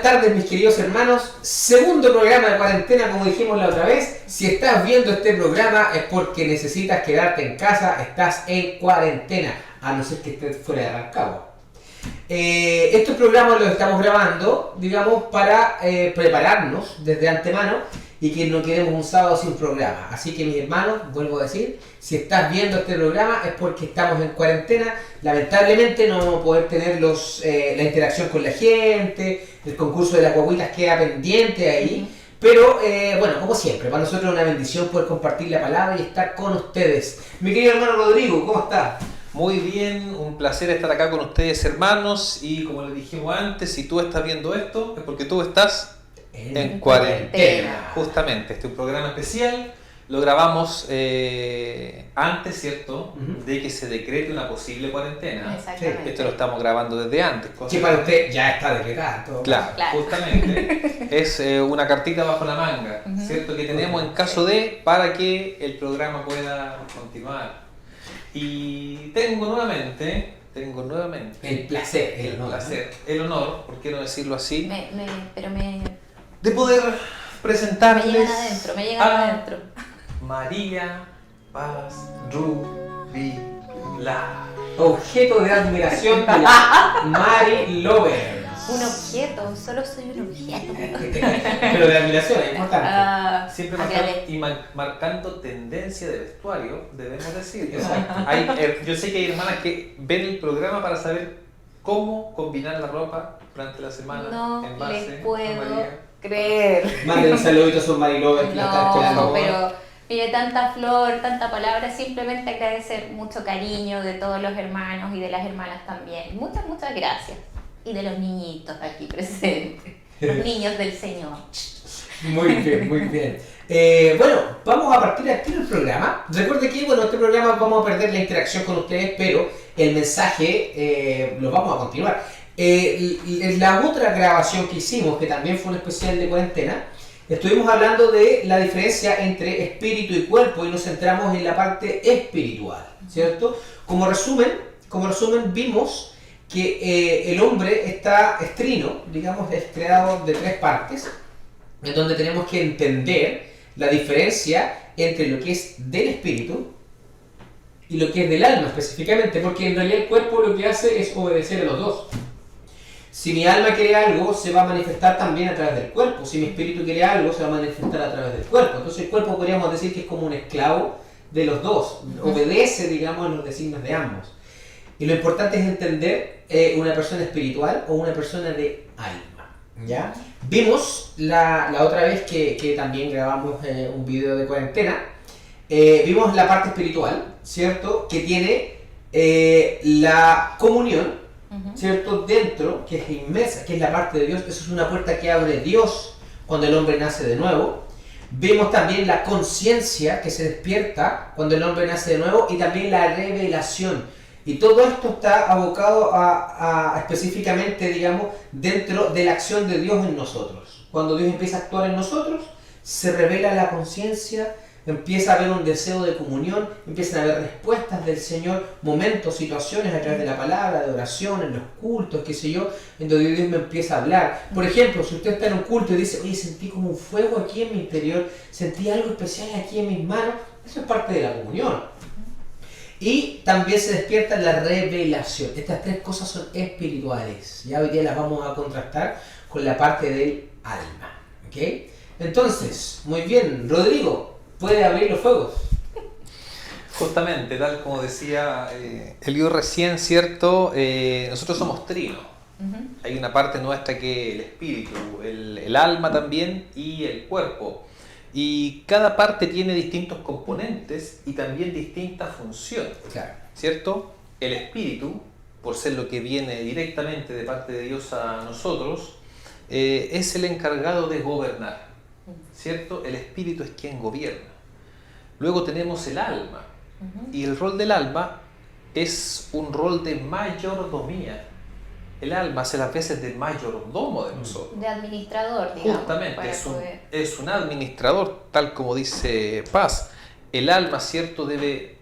tardes, mis queridos hermanos. Segundo programa de cuarentena, como dijimos la otra vez. Si estás viendo este programa es porque necesitas quedarte en casa, estás en cuarentena, a no ser que estés fuera de Rancagua. Estos programas los estamos grabando, digamos, para prepararnos desde antemano y que no quedemos un sábado sin programa. Así que, mis hermanos, vuelvo a decir, si estás viendo este programa es porque estamos en cuarentena. Lamentablemente no vamos a poder tener la interacción con la gente, el concurso de las guaguitas queda pendiente ahí. Pero, bueno, como siempre, para nosotros es una bendición poder compartir la palabra y estar con ustedes. Mi querido hermano Rodrigo, ¿cómo está? Muy bien, un placer estar acá con ustedes, hermanos. Y como les dijimos antes, si tú estás viendo esto, es porque tú estás en cuarentena. Justamente, este es un programa especial. Lo grabamos antes, ¿cierto? De que se decrete una posible cuarentena. Exactamente. Esto lo estamos grabando desde antes. Que para usted ya está decretado. Claro, justamente. Es una cartita bajo la manga, ¿cierto? Que tenemos en caso de, para que el programa pueda continuar. Y tengo nuevamente el placer, el honor, ¿por qué no decirlo así? Pero me De poder presentarles me llegan adentro. María Paz Rubila. Objeto de admiración de la Mari Lovers. Un objeto, solo soy un objeto. Pero de admiración, es importante. Siempre marcando tendencia de vestuario, debemos decir. Exacto. Yo sé que hay hermanas que ven el programa para saber cómo combinar la ropa durante la semana. No en base les a puedo María. creer. Manden saluditos a Mari Lovers que la están esperando. No, pero mire, tanta flor, tanta palabra, simplemente agradecer mucho cariño de todos los hermanos y de las hermanas también. Muchas gracias. Y de los niñitos aquí presentes, los niños del Señor. Muy bien, muy bien. Bueno, vamos a partir aquí del programa. Recuerde que, bueno, este programa vamos a perder la interacción con ustedes, pero el mensaje lo vamos a continuar. La otra grabación que hicimos, que también fue un especial de cuarentena, estuvimos hablando de la diferencia entre espíritu y cuerpo y nos centramos en la parte espiritual, ¿cierto? Como resumen vimos que el hombre es trino, digamos, es creado de tres partes, en donde tenemos que entender la diferencia entre lo que es del espíritu y lo que es del alma específicamente, porque en realidad el cuerpo lo que hace es obedecer a los dos. Si mi alma quiere algo, se va a manifestar también a través del cuerpo. Si mi espíritu quiere algo, se va a manifestar a través del cuerpo. Entonces el cuerpo podríamos decir que es como un esclavo de los dos, obedece, digamos, a los designios de ambos. Y lo importante es entender una persona espiritual o una persona de alma, ¿ya? Vimos la otra vez que también grabamos un video de cuarentena, vimos la parte espiritual, ¿cierto? Que tiene la comunión, ¿cierto? Dentro, que es inmensa, que es la parte de Dios. Eso es una puerta que abre Dios cuando el hombre nace de nuevo. Vimos también la conciencia que se despierta cuando el hombre nace de nuevo y también la revelación. Y todo esto está abocado a específicamente, digamos, dentro de la acción de Dios en nosotros. Cuando Dios empieza a actuar en nosotros, se revela la conciencia, empieza a haber un deseo de comunión, empiezan a haber respuestas del Señor, momentos, situaciones a través de la palabra, de oración, en los cultos, qué sé yo, en donde Dios me empieza a hablar. Por ejemplo, si usted está en un culto y dice, oye, sentí como un fuego aquí en mi interior, sentí algo especial aquí en mis manos, eso es parte de la comunión. Y también se despierta la revelación. Estas tres cosas son espirituales. Ya hoy día las vamos a contrastar con la parte del alma. ¿Ok? Entonces, muy bien, Rodrigo, puede abrir los fuegos. Justamente, tal como decía Elio recién, ¿cierto? Nosotros somos trino. Hay una parte nuestra que el espíritu, el alma también y el cuerpo. Y cada parte tiene distintos componentes y también distintas funciones, Claro. ¿cierto? El espíritu, por ser lo que viene directamente de parte de Dios a nosotros, es el encargado de gobernar, ¿cierto? El espíritu es quien gobierna. Luego tenemos el alma, y el rol del alma es un rol de mayordomía. El alma hace las veces de mayordomo de nosotros. De administrador, digamos. Justamente, es un administrador, tal como dice Paz. El alma, ¿cierto?, debe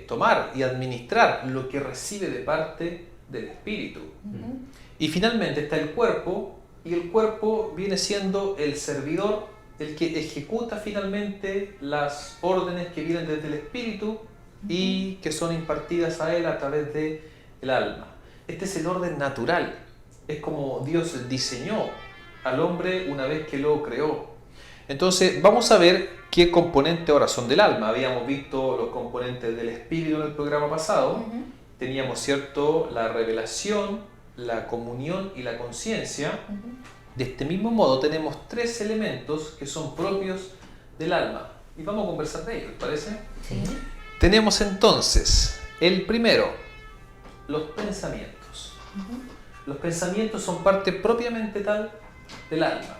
tomar y administrar lo que recibe de parte del espíritu. Y finalmente está el cuerpo, y el cuerpo viene siendo el servidor, el que ejecuta finalmente las órdenes que vienen desde el espíritu y que son impartidas a él a través de el alma. Este es el orden natural, es como Dios diseñó al hombre una vez que lo creó. Entonces vamos a ver qué componentes ahora son del alma. Habíamos visto los componentes del espíritu en el programa pasado. Teníamos, ¿cierto?, la revelación, la comunión y la conciencia. De este mismo modo tenemos tres elementos que son propios del alma. Y vamos a conversar de ellos, ¿les parece? Sí. Tenemos entonces el primero, los pensamientos. Los pensamientos son parte propiamente tal del alma.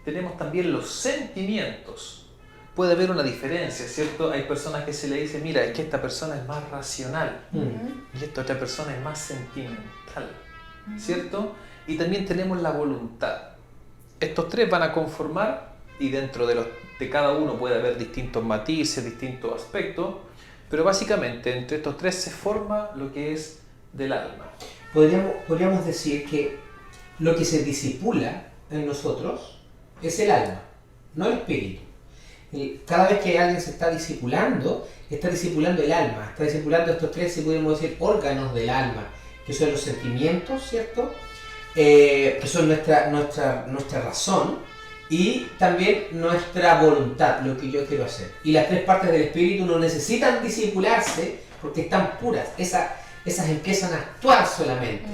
Tenemos también los sentimientos. Puede haber una diferencia, ¿cierto? Hay personas que se le dice, mira, es que esta persona es más racional y esta otra persona es más sentimental, ¿cierto? Y también tenemos la voluntad. Estos tres van a conformar, y dentro de cada uno puede haber distintos matices, distintos aspectos, pero básicamente entre estos tres se forma lo que es del alma. Podríamos decir que lo que se disipula en nosotros es el alma, no el espíritu. Cada vez que alguien se está disipulando el alma, está disipulando estos tres, si podemos decir, órganos del alma, que son los sentimientos, ¿cierto? Que son nuestra razón y también nuestra voluntad, lo que yo quiero hacer. Y las tres partes del espíritu no necesitan disipularse porque están puras, esas empiezan a actuar solamente.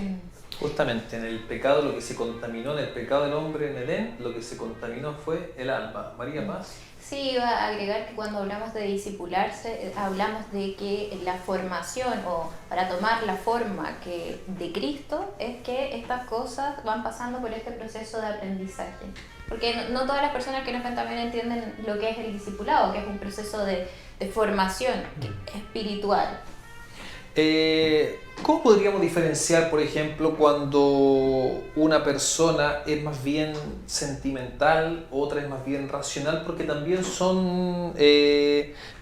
Justamente en el pecado, lo que se contaminó, en el pecado del hombre en Edén, lo que se contaminó fue el alma. María, ¿más? Sí, iba a agregar que cuando hablamos de discipularse, hablamos de que la formación o para tomar la forma de Cristo es que estas cosas van pasando por este proceso de aprendizaje. Porque no todas las personas que nos ven también entienden lo que es el discipulado, que es un proceso de formación espiritual. ¿Cómo podríamos diferenciar, por ejemplo, cuando una persona es más bien sentimental, otra es más bien racional? Porque también son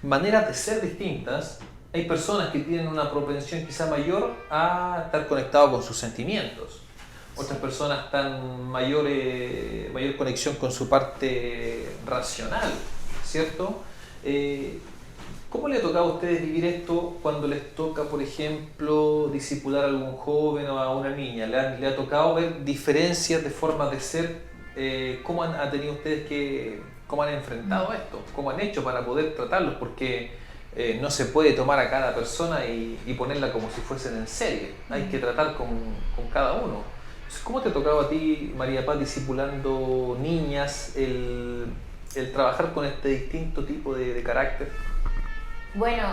maneras de ser distintas. Hay personas que tienen una propensión quizá mayor a estar conectados con sus sentimientos. Otras personas están mayor conexión con su parte racional, ¿cierto? ¿Cómo le ha tocado a ustedes vivir esto cuando les toca, por ejemplo, discipular a algún joven o a una niña? ¿Le ha tocado ver diferencias de formas de ser? ¿Cómo han enfrentado esto? ¿Cómo han hecho para poder tratarlos? Porque no se puede tomar a cada persona y ponerla como si fuesen en serie. Hay que tratar con cada uno. Entonces, ¿cómo te ha tocado a ti, María Paz, discipulando niñas, el trabajar con este distinto tipo de carácter? Bueno,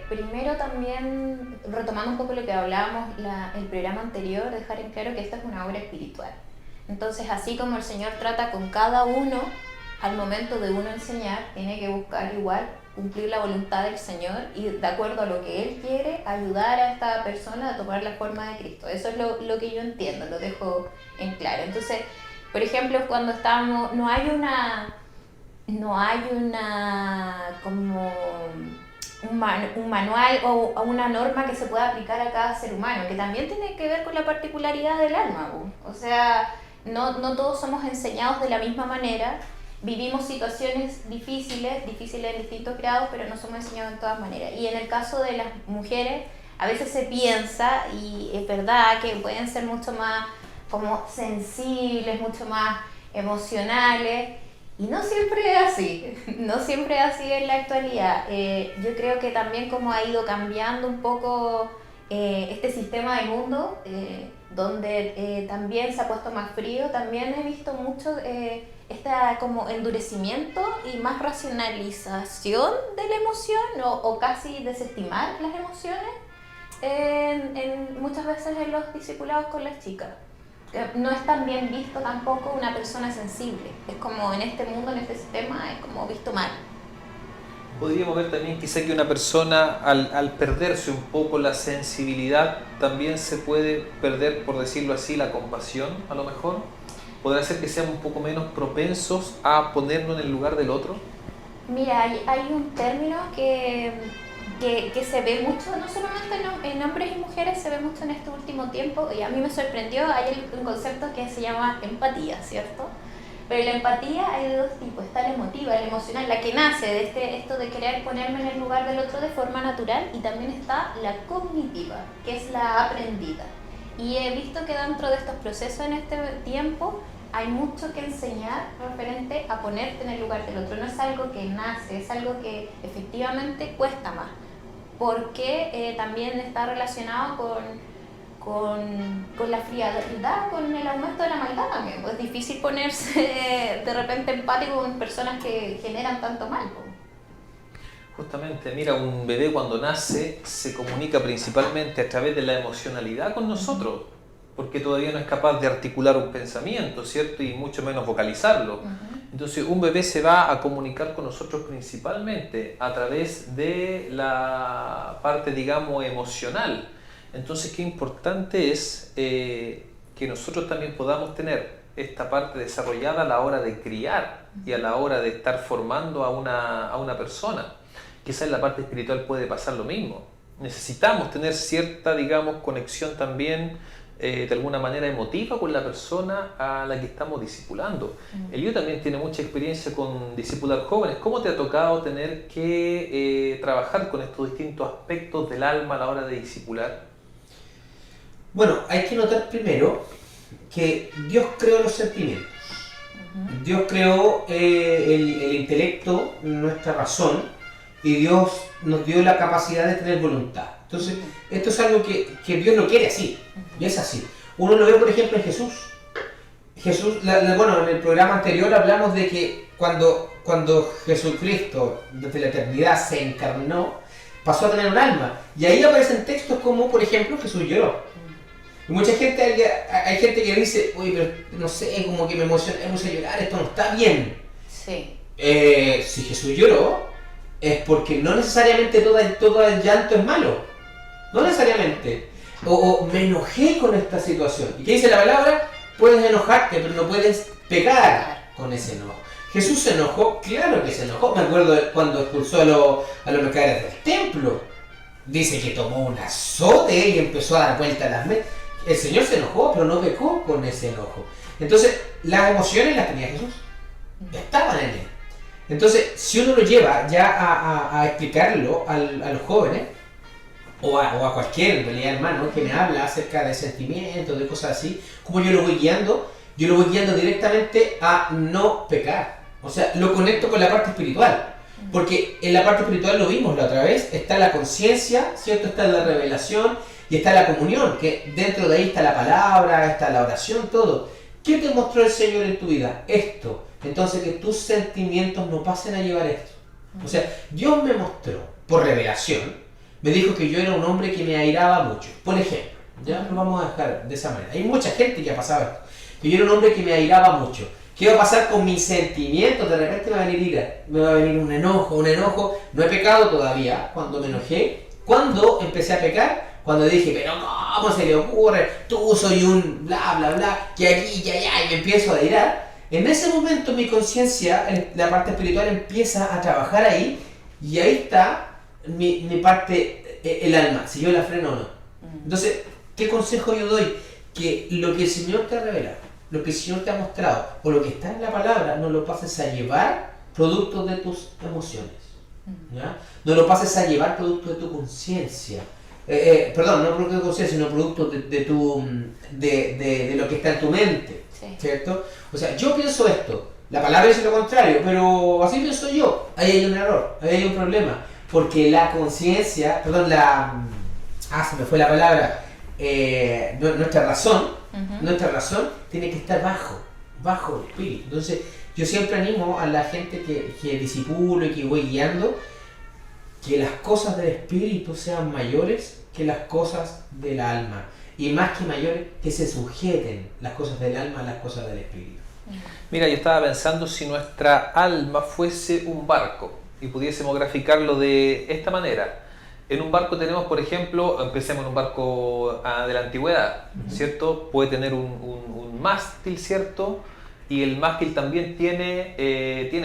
primero también, retomando un poco lo que hablábamos el programa anterior, dejar en claro que esta es una obra espiritual. Entonces, así como el Señor trata con cada uno, al momento de uno enseñar, tiene que buscar igual cumplir la voluntad del Señor y de acuerdo a lo que Él quiere, ayudar a esta persona a tomar la forma de Cristo. Eso es lo que yo entiendo, lo dejo en claro. Entonces, por ejemplo, cuando estamos, no hay como un manual o una norma que se pueda aplicar a cada ser humano, que también tiene que ver con la particularidad del alma. O sea, no todos somos enseñados de la misma manera, vivimos situaciones difíciles en distintos grados, pero no somos enseñados de todas maneras. Y en el caso de las mujeres, a veces se piensa, y es verdad, que pueden ser mucho más como sensibles, mucho más emocionales, y no siempre es así, no siempre es así en la actualidad. Yo creo que también como ha ido cambiando un poco este sistema del mundo, donde también se ha puesto más frío, también he visto mucho este como endurecimiento y más racionalización de la emoción o casi desestimar las emociones muchas veces en los discipulados con las chicas. No es tan bien visto tampoco una persona sensible. Es como en este mundo, en este sistema, es como visto mal. Podríamos ver también quizá que una persona al perderse un poco la sensibilidad también se puede perder, por decirlo así, la compasión a lo mejor. ¿Podrá ser que seamos un poco menos propensos a ponernos en el lugar del otro? Mira, hay un término que que se ve mucho, no solamente en hombres y mujeres, se ve mucho en este último tiempo, y a mí me sorprendió, hay un concepto que se llama empatía, ¿cierto? Pero la empatía hay de dos tipos, está la emotiva, la emocional, la que nace de esto de querer ponerme en el lugar del otro de forma natural, y también está la cognitiva, que es la aprendida. Y he visto que dentro de estos procesos en este tiempo hay mucho que enseñar referente a ponerte en el lugar del otro. No es algo que nace, es algo que efectivamente cuesta más, porque también está relacionado con la frialdad, con el aumento de la maldad también. Es difícil ponerse de repente empático con personas que generan tanto mal. Justamente, mira, un bebé cuando nace se comunica principalmente a través de la emocionalidad con nosotros, porque todavía no es capaz de articular un pensamiento, ¿cierto? Y mucho menos vocalizarlo. Entonces, un bebé se va a comunicar con nosotros principalmente a través de la parte, digamos, emocional. Entonces, qué importante es que nosotros también podamos tener esta parte desarrollada a la hora de criar y a la hora de estar formando a una persona. Quizás en la parte espiritual puede pasar lo mismo. Necesitamos tener cierta, digamos, conexión también de alguna manera emotiva con la persona a la que estamos discipulando. Elio también tiene mucha experiencia con discipular jóvenes. ¿Cómo te ha tocado tener que trabajar con estos distintos aspectos del alma a la hora de discipular? Bueno, hay que notar primero que Dios creó los sentimientos. Dios creó el intelecto, nuestra razón, y Dios nos dio la capacidad de tener voluntad. Entonces, esto es algo que Dios lo quiere así, y es así. Uno lo ve, por ejemplo, en Jesús. Bueno, en el programa anterior hablamos de que cuando Jesucristo, desde la eternidad, se encarnó, pasó a tener un alma. Y ahí aparecen textos como, por ejemplo, Jesús lloró. Y mucha gente, hay gente que dice, uy, pero no sé, como que me emocioné, me puse a llorar, esto no está bien. Sí. Si Jesús lloró, es porque no necesariamente todo el llanto es malo. No necesariamente. O me enojé con esta situación. ¿Y qué dice la palabra? Puedes enojarte, pero no puedes pecar con ese enojo. Jesús se enojó, claro que se enojó. Me acuerdo de cuando expulsó a los mercaderes del templo. Dice que tomó un azote y empezó a dar vuelta a las mesas. El Señor se enojó, pero no pecó con ese enojo. Entonces, las emociones las tenía Jesús. Estaban en él. Entonces, si uno lo lleva ya a explicarlo a los jóvenes, o a cualquier, en realidad, hermano, que me habla acerca de sentimientos, de cosas así, como yo lo voy guiando directamente a no pecar. O sea, lo conecto con la parte espiritual. Porque en la parte espiritual lo vimos la otra vez, está la conciencia, ¿cierto? Está la revelación y está la comunión, que dentro de ahí está la palabra, está la oración, todo. ¿Qué te mostró el Señor en tu vida? Esto. Entonces, que tus sentimientos no pasen a llevar esto. O sea, Dios me mostró, por revelación, me dijo que yo era un hombre que me airaba mucho. Por ejemplo, ya lo vamos a dejar de esa manera. Hay mucha gente que ha pasado esto. Que yo era un hombre que me airaba mucho. ¿Qué va a pasar con mis sentimientos? De repente me va a venir ira, me va a venir un enojo. No he pecado todavía cuando me enojé. Cuando empecé a pecar, cuando dije, pero ¿cómo se le ocurre? Tú soy un bla, bla, bla, que aquí, que allá, y me empiezo a irar. En ese momento mi conciencia, la parte espiritual, empieza a trabajar ahí, y ahí está mi parte, el alma, si yo la freno o no. Entonces, ¿qué consejo yo doy? Que lo que el Señor te ha revelado, lo que el Señor te ha mostrado, o lo que está en la palabra, no lo pases a llevar producto de tus emociones. ¿Ya? No lo pases a llevar producto de tu conciencia. Perdón, no producto de tu conciencia, sino producto de lo que está en tu mente. Sí. ¿Cierto? O sea, yo pienso esto, la palabra dice lo contrario, pero así pienso yo. Ahí hay un error, ahí hay un problema. Porque la conciencia, se me fue la palabra, nuestra razón tiene que estar bajo el espíritu. Entonces, yo siempre animo a la gente que discipulo y que voy guiando, que las cosas del espíritu sean mayores que las cosas del alma. Y más que mayores, que se sujeten las cosas del alma a las cosas del espíritu. Mira, yo estaba pensando si nuestra alma fuese un barco y pudiésemos graficarlo de esta manera. En un barco tenemos, por ejemplo, empecemos en un barco de la antigüedad, ¿cierto? Puede tener un mástil, ¿cierto? Y el mástil también tiene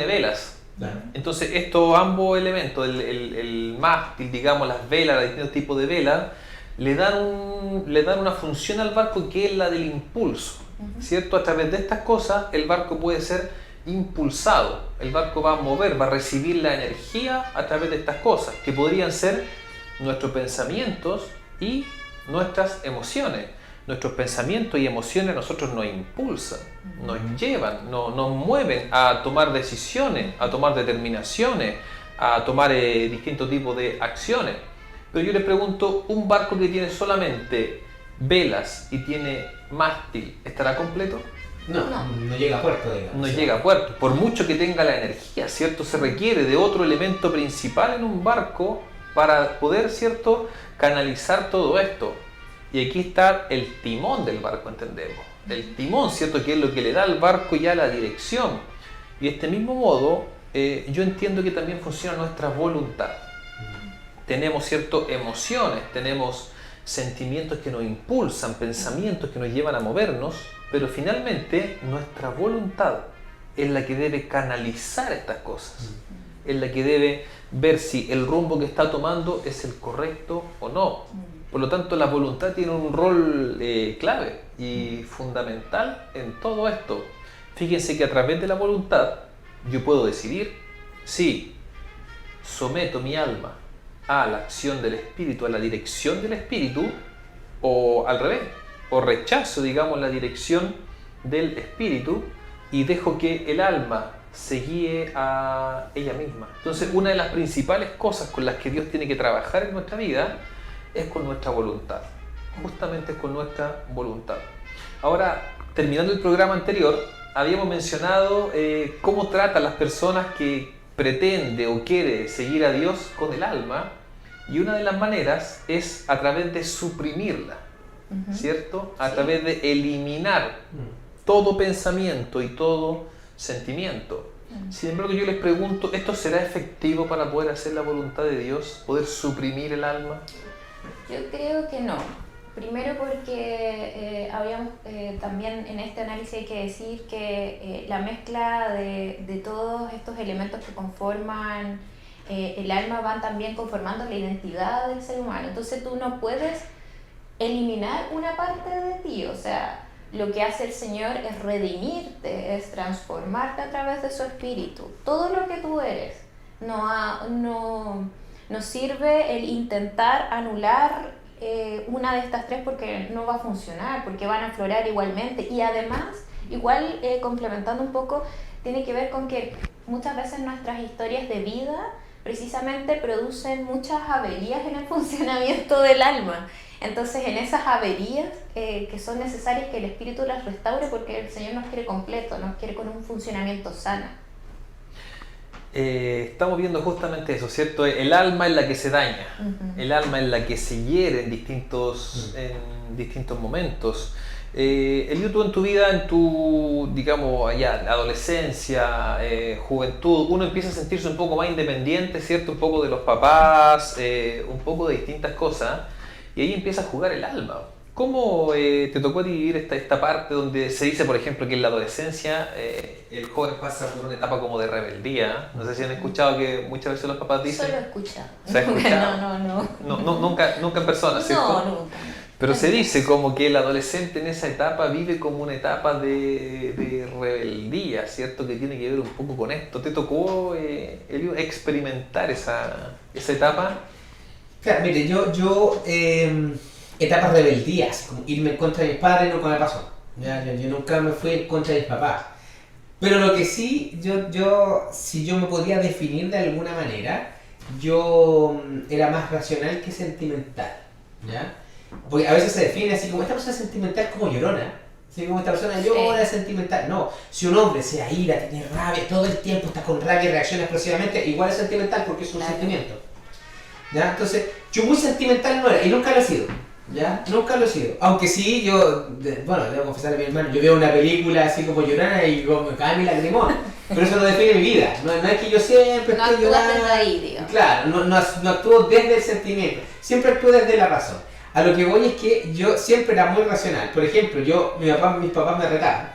velas. Claro. Entonces, Entonces, estos ambos elementos, el mástil, digamos, las velas, los distintos tipos de velas, le dan una función al barco que es la del impulso, ¿cierto? A través de estas cosas, el barco puede ser impulsado, el barco va a mover, va a recibir la energía a través de estas cosas, que podrían ser nuestros pensamientos y nuestras emociones. Nuestros pensamientos y emociones a nosotros nos impulsan, nos llevan, nos mueven a tomar decisiones, a tomar determinaciones, a tomar distintos tipos de acciones. Pero yo les pregunto, ¿un barco que tiene solamente velas y tiene mástil, estará completo? No llega a puerto, digamos. No llega a puerto, por mucho que tenga la energía, ¿cierto? Se requiere de otro elemento principal en un barco para poder, ¿cierto?, canalizar todo esto. Y aquí está el timón del barco, entendemos. El timón, ¿cierto?, que es lo que le da al barco ya la dirección. Y de este mismo modo, yo entiendo que también funciona nuestra voluntad. Tenemos, ¿cierto?, emociones, tenemos sentimientos que nos impulsan, pensamientos que nos llevan a movernos, pero finalmente nuestra voluntad es la que debe canalizar estas cosas, es la que debe ver si el rumbo que está tomando es el correcto o no. Por lo tanto, la voluntad tiene un rol clave y fundamental en todo esto. Fíjense que a través de la voluntad yo puedo decidir si someto mi alma a la acción del Espíritu, a la dirección del Espíritu, o al revés, o rechazo, digamos, la dirección del Espíritu y dejo que el alma se guíe a ella misma. Entonces, una de las principales cosas con las que Dios tiene que trabajar en nuestra vida es con nuestra voluntad, justamente es con nuestra voluntad. Ahora, terminando el programa anterior, habíamos mencionado cómo trata a las personas que pretende o quiere seguir a Dios con el alma, y una de las maneras es a través de suprimirla, ¿cierto? A través de eliminar todo pensamiento y todo sentimiento. Sin embargo, yo les pregunto, ¿esto será efectivo para poder hacer la voluntad de Dios? ¿Poder suprimir el alma? Yo creo que no. Primero porque también en este análisis hay que decir que la mezcla de todos estos elementos que conforman el alma van también conformando la identidad del ser humano. Entonces tú no puedes eliminar una parte de ti, o sea, lo que hace el Señor es redimirte, es transformarte a través de su espíritu. Todo lo que tú eres no sirve el intentar anular una de estas tres, porque no va a funcionar, porque van a aflorar igualmente. Y además, igual complementando un poco, tiene que ver con que muchas veces nuestras historias de vida precisamente producen muchas averías en el funcionamiento del alma. Entonces, en esas averías que son necesarias que el espíritu las restaure, porque el Señor nos quiere completo, nos quiere con un funcionamiento sano. Estamos viendo justamente eso, ¿cierto? El alma es la que se daña, el alma es la que se hiere en distintos momentos. Elio, tú en tu vida, en tu, digamos, adolescencia, juventud, uno empieza a sentirse un poco más independiente, ¿cierto? Un poco de los papás, un poco de distintas cosas, y ahí empieza a jugar el alma. ¿Cómo te tocó vivir esta parte donde se dice, por ejemplo, que en la adolescencia el joven pasa por una etapa como de rebeldía? No sé si han escuchado que muchas veces los papás dicen... Solo he escuchado. ¿Se ha escuchado? No. Nunca en persona, ¿cierto? No, nunca. Pero se dice como que el adolescente en esa etapa vive como una etapa de rebeldía, ¿cierto? Que tiene que ver un poco con esto. ¿Te tocó, Elio, experimentar esa etapa? Claro, mire, yo etapas de rebeldía, así como irme en contra de mis padres, nunca me pasó. Yo nunca me fui en contra de mis papás. Pero lo que sí, si yo me podía definir de alguna manera, yo era más racional que sentimental, ¿ya? Porque a veces se define así como esta persona es sentimental como llorona. Así como esta persona llora, es sentimental. No, si un hombre se ira, tiene rabia, todo el tiempo está con rabia y reacciona explosivamente, igual es sentimental porque es un sentimiento. ¿Ya? Entonces, yo muy sentimental no era y nunca lo he sido. ¿Ya? Nunca lo he sido. Aunque sí, debo confesarle a mi hermano, yo veo una película así como llorona y como me cae mi lagrimón. Pero eso no define mi vida. No es que yo siempre no estoy llorando. desde ahí, digamos. Claro, no actúo desde el sentimiento. Siempre actúo desde la razón. A lo que voy es que yo siempre era muy racional. Por ejemplo, mis papás me retaban.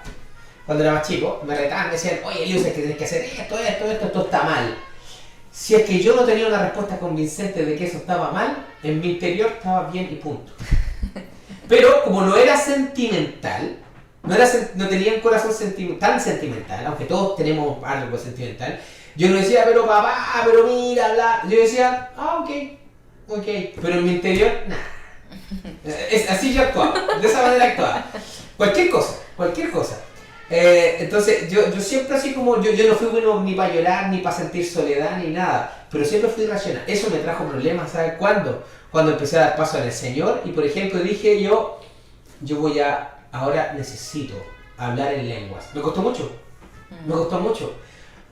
Cuando era más chico, me retaban, me decían, oye, Elius, es que tienes que hacer esto está mal. Si es que yo no tenía una respuesta convincente de que eso estaba mal, en mi interior estaba bien y punto. Pero como no era sentimental, no tenía un corazón tan sentimental, aunque todos tenemos algo sentimental, yo no decía, pero papá, pero mira, bla. Yo decía, ok. Pero en mi interior, nada. Así yo actuaba, de esa manera actuaba. Cualquier cosa. Entonces, yo siempre así como, yo no fui bueno ni para llorar, ni para sentir soledad, ni nada, pero siempre fui racional. Eso me trajo problemas, ¿sabes cuándo? Cuando empecé a dar paso en el Señor y, por ejemplo, dije yo ahora necesito hablar en lenguas. Me costó mucho,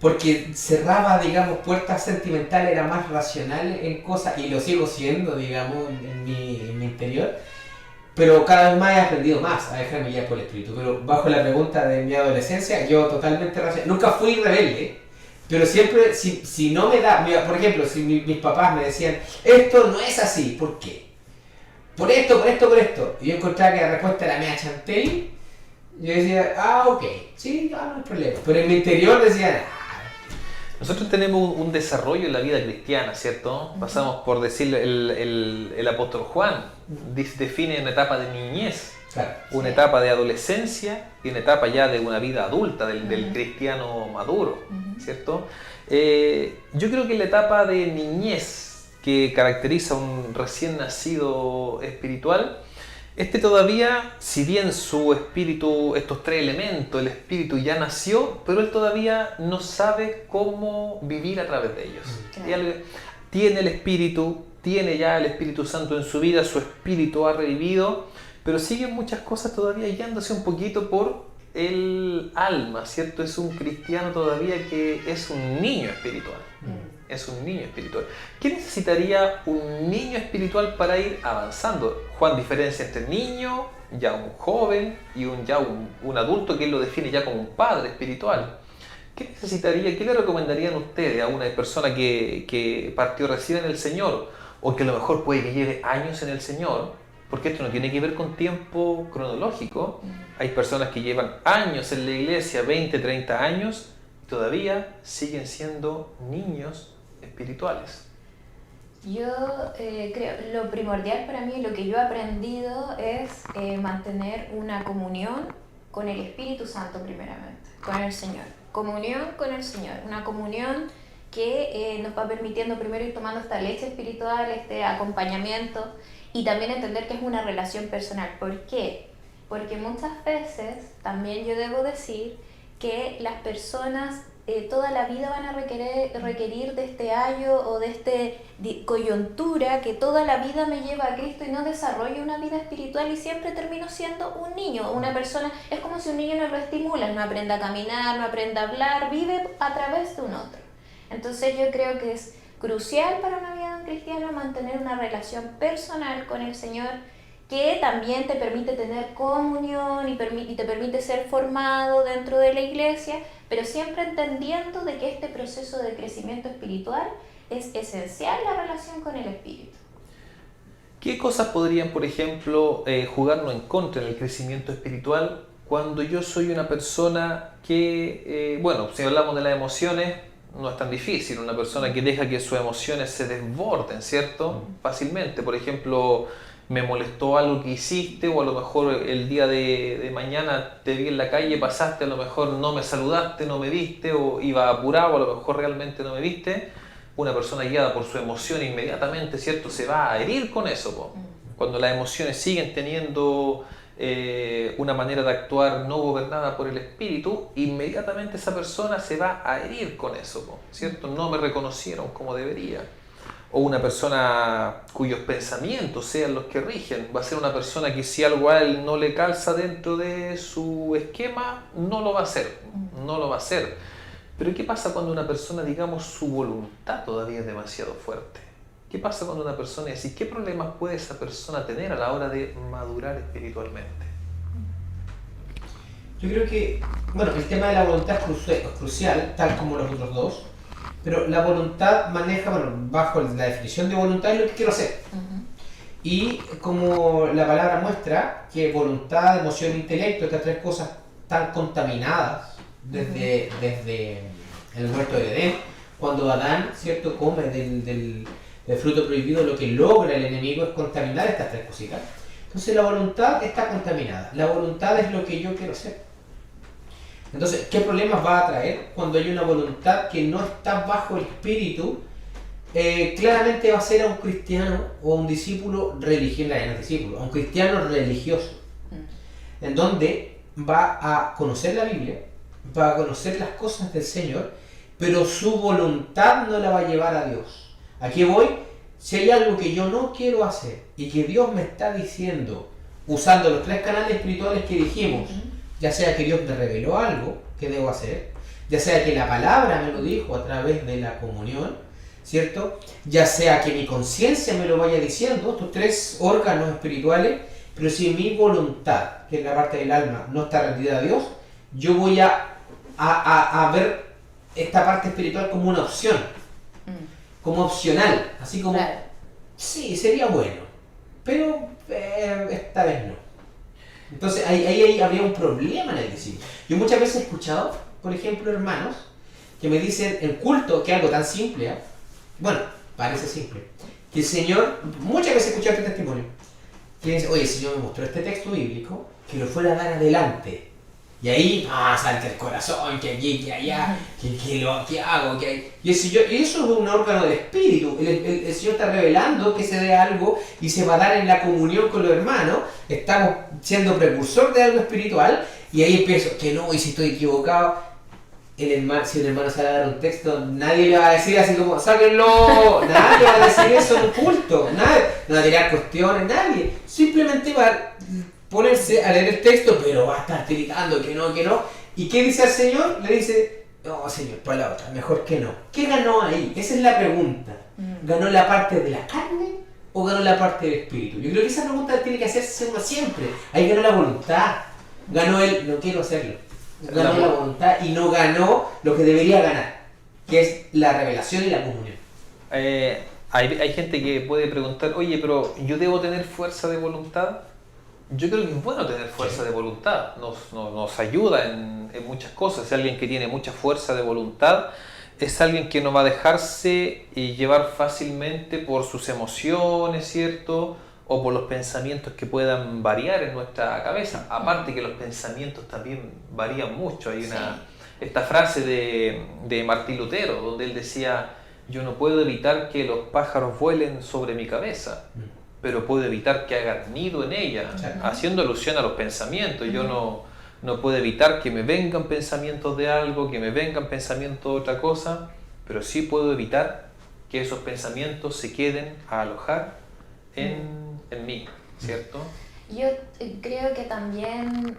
porque cerraba, digamos, puertas sentimentales, era más racional en cosas, y lo sigo siendo, digamos, en mi interior. Pero cada vez más he aprendido más a dejarme guiar por el Espíritu. Pero bajo la pregunta de mi adolescencia, yo totalmente racional. Nunca fui rebelde, pero siempre, si no me da... Mira, por ejemplo, si mis papás me decían, esto no es así, ¿por qué? Por esto. Y yo encontraba que la respuesta era media chantel. Yo decía, ok, sí, no hay problema. Pero en mi interior decía, Nosotros tenemos un desarrollo en la vida cristiana, ¿cierto? Pasamos por decirlo, el apóstol Juan define una etapa de niñez, claro, una etapa de adolescencia y una etapa ya de una vida adulta, del cristiano maduro, ¿cierto? Yo creo que la etapa de niñez que caracteriza a un recién nacido espiritual, todavía, si bien su espíritu, estos tres elementos, el espíritu ya nació, pero él todavía no sabe cómo vivir a través de ellos. Claro. Tiene el espíritu, tiene ya el Espíritu Santo en su vida, su espíritu ha revivido, pero siguen muchas cosas todavía guiándose un poquito por el alma, ¿cierto? Es un cristiano todavía que es un niño espiritual. Es un niño espiritual. ¿Qué necesitaría un niño espiritual para ir avanzando? Juan diferencia entre niño, ya un joven y un adulto que él lo define ya como un padre espiritual. ¿Qué necesitaría, qué le recomendarían ustedes a una persona que partió recién en el Señor o que a lo mejor puede que lleve años en el Señor? Porque esto no tiene que ver con tiempo cronológico. Hay personas que llevan años en la iglesia, 20, 30 años, y todavía siguen siendo niños espirituales. Yo creo, lo primordial para mí, lo que yo he aprendido es mantener una comunión con el Espíritu Santo primeramente, con el Señor. Comunión con el Señor, una comunión que nos va permitiendo primero ir tomando esta leche espiritual, este acompañamiento, y también entender que es una relación personal. ¿Por qué? Porque muchas veces, también yo debo decir, que las personas toda la vida van a requerir de este ayo o de este coyuntura que toda la vida me lleva a Cristo y no desarrollo una vida espiritual y siempre termino siendo un niño, una persona. Es como si un niño no lo estimula, no aprenda a caminar, no aprenda a hablar, vive a través de un otro. Entonces yo creo que es crucial para una vida de un cristiano mantener una relación personal con el Señor, que también te permite tener comunión y te permite ser formado dentro de la iglesia, pero siempre entendiendo de que este proceso de crecimiento espiritual es esencial la relación con el Espíritu. ¿Qué cosas podrían, por ejemplo, jugarnos en contra en el crecimiento espiritual cuando yo soy una persona que, si hablamos de las emociones, no es tan difícil, una persona que deja que sus emociones se desborden, ¿cierto? Fácilmente, por ejemplo, me molestó algo que hiciste, o a lo mejor el día de mañana te vi en la calle, pasaste, a lo mejor no me saludaste, no me viste, o iba apurado, a lo mejor realmente no me viste. Una persona guiada por su emoción inmediatamente, ¿cierto?, se va a herir con eso, po. Cuando las emociones siguen teniendo una manera de actuar no gobernada por el espíritu, inmediatamente esa persona se va a herir con eso, po, ¿cierto? No me reconocieron como debería. O una persona cuyos pensamientos sean los que rigen, va a ser una persona que si algo a él no le calza dentro de su esquema, no lo va a hacer. Pero ¿qué pasa cuando una persona, digamos, su voluntad todavía es demasiado fuerte? ¿Qué pasa cuando una persona dice, qué problemas puede esa persona tener a la hora de madurar espiritualmente? Yo creo que, el tema de la voluntad es crucial, tal como los otros dos. Pero la voluntad maneja, bajo la definición de voluntad es lo que quiero hacer. Y como la palabra muestra que voluntad, emoción e intelecto, estas tres cosas están contaminadas desde el huerto de Edén, Cuando Adán, ¿cierto?, come del fruto prohibido, lo que logra el enemigo es contaminar estas tres cositas. Entonces la voluntad está contaminada. La voluntad es lo que yo quiero hacer. Entonces, ¿qué problemas va a traer cuando hay una voluntad que no está bajo el espíritu? Claramente va a ser a un cristiano o a un discípulo religioso, a un cristiano religioso, en donde va a conocer la Biblia, va a conocer las cosas del Señor, pero su voluntad no la va a llevar a Dios. Aquí voy, si hay algo que yo no quiero hacer y que Dios me está diciendo, usando los tres canales espirituales que dijimos, ya sea que Dios me reveló algo que debo hacer, ya sea que la palabra me lo dijo a través de la comunión, ¿cierto? Ya sea que mi conciencia me lo vaya diciendo, estos tres órganos espirituales, pero si mi voluntad, que es la parte del alma, no está rendida a Dios, yo voy a ver esta parte espiritual como una opción, como opcional, así como, Claro. sí, sería bueno, pero esta vez no. Entonces ahí habría un problema en el discípulo. Yo muchas veces he escuchado, por ejemplo, hermanos que me dicen en culto, que es algo tan simple, bueno, parece simple, que el Señor, muchas veces he escuchado este testimonio, que dice, oye, el Señor me mostró este texto bíblico, que lo fuera a dar adelante. Y ahí, salta el corazón, que aquí, que allá, que hago, que hay. Y eso es un órgano del espíritu. El Señor está revelando que se dé algo y se va a dar en la comunión con los hermanos. Estamos siendo precursor de algo espiritual y ahí empiezo, que no, y si estoy equivocado. Si un hermano se va a dar un texto, nadie le va a decir así como, sáquenlo, nadie va a decir eso en un culto, nadie, no va a tirar cuestiones, nadie. Simplemente va a ponerse a leer el texto, pero va a estar tiritando que no. ¿Y qué dice el Señor? Le dice, no, Señor, para la otra, mejor que no. ¿Qué ganó ahí? Esa es la pregunta. ¿Ganó la parte de la carne o ganó la parte del espíritu? Yo creo que esa pregunta tiene que hacerse uno siempre. Ahí ganó la voluntad. Ganó el, no quiero hacerlo. Ganó la voluntad y no ganó lo que debería ganar, que es la revelación y la comunión. Hay gente que puede preguntar, oye, pero ¿yo debo tener fuerza de voluntad? Yo creo que es bueno tener fuerza de voluntad, nos ayuda en muchas cosas. Si alguien que tiene mucha fuerza de voluntad es alguien que no va a dejarse llevar fácilmente por sus emociones, ¿cierto? O por los pensamientos que puedan variar en nuestra cabeza. Aparte que los pensamientos también varían mucho. Hay esta frase de Martín Lutero, donde él decía, yo no puedo evitar que los pájaros vuelen sobre mi cabeza, pero puedo evitar que hagan nido en ella, haciendo alusión a los pensamientos. Yo no puedo evitar que me vengan pensamientos de algo, que me vengan pensamientos de otra cosa, pero sí puedo evitar que esos pensamientos se queden a alojar en mí, ¿cierto? Yo creo que también,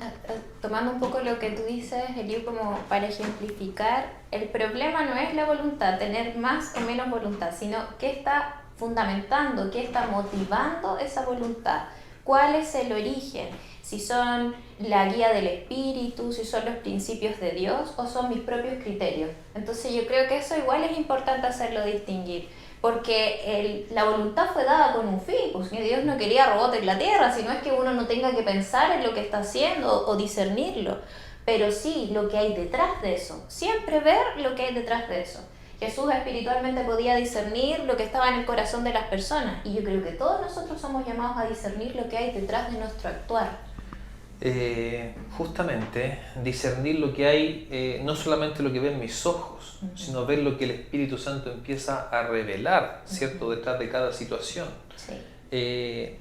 tomando un poco lo que tú dices, Eliu, como para ejemplificar, el problema no es la voluntad, tener más o menos voluntad, sino qué está fundamentando, qué está motivando esa voluntad, cuál es el origen, si son la guía del espíritu, si son los principios de Dios o son mis propios criterios. Entonces yo creo que eso igual es importante hacerlo distinguir. Porque la voluntad fue dada con un fin, pues que Dios no quería robots en la tierra, sino es que uno no tenga que pensar en lo que está haciendo o discernirlo, pero sí lo que hay detrás de eso, siempre ver lo que hay detrás de eso. Jesús espiritualmente podía discernir lo que estaba en el corazón de las personas, y yo creo que todos nosotros somos llamados a discernir lo que hay detrás de nuestro actuar. Justamente discernir lo que hay, no solamente lo que ven mis ojos, sino ver lo que el Espíritu Santo empieza a revelar, ¿cierto?, detrás de cada situación. Sí.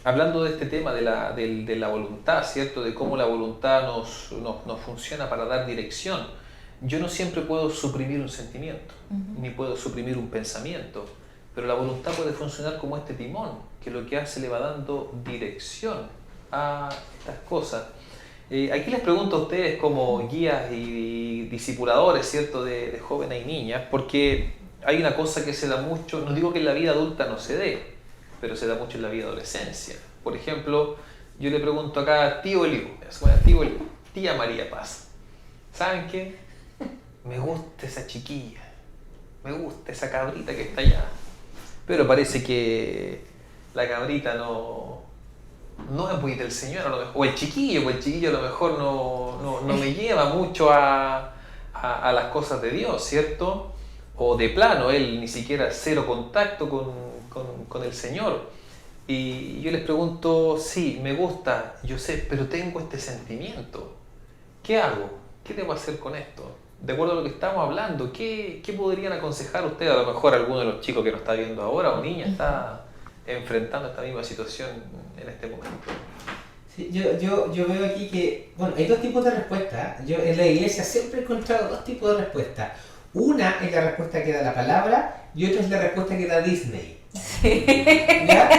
Hablando de este tema de la voluntad, ¿cierto?, de cómo la voluntad nos funciona para dar dirección, yo no siempre puedo suprimir un sentimiento, ni puedo suprimir un pensamiento, pero la voluntad puede funcionar como este timón, que lo que hace le va dando dirección a estas cosas. Aquí les pregunto a ustedes como guías y discipuladores, ¿cierto?, de jóvenes y niñas, porque hay una cosa que se da mucho, no digo que en la vida adulta no se dé, pero se da mucho en la vida adolescencia. Por ejemplo, yo le pregunto acá a tío Eliu, tía María Paz, ¿saben qué? Me gusta esa chiquilla, me gusta esa cabrita que está allá, pero parece que la cabrita no es muy del Señor, a lo mejor, o el chiquillo a lo mejor no me lleva mucho a las cosas de Dios, ¿cierto? o de plano él ni siquiera cero contacto con el Señor. Y yo les pregunto, sí, me gusta, yo sé, pero tengo este sentimiento. ¿Qué hago? ¿Qué debo hacer con esto? De acuerdo a lo que estamos hablando, ¿qué podrían aconsejar ustedes? A lo mejor alguno de los chicos que nos está viendo ahora o niña está enfrentando esta misma situación en este momento. Sí, yo veo aquí que, bueno, hay dos tipos de respuestas. Yo en la iglesia siempre he encontrado dos tipos de respuestas. Una es la respuesta que da la palabra y otra es la respuesta que da Disney. Sí. ¿Ya?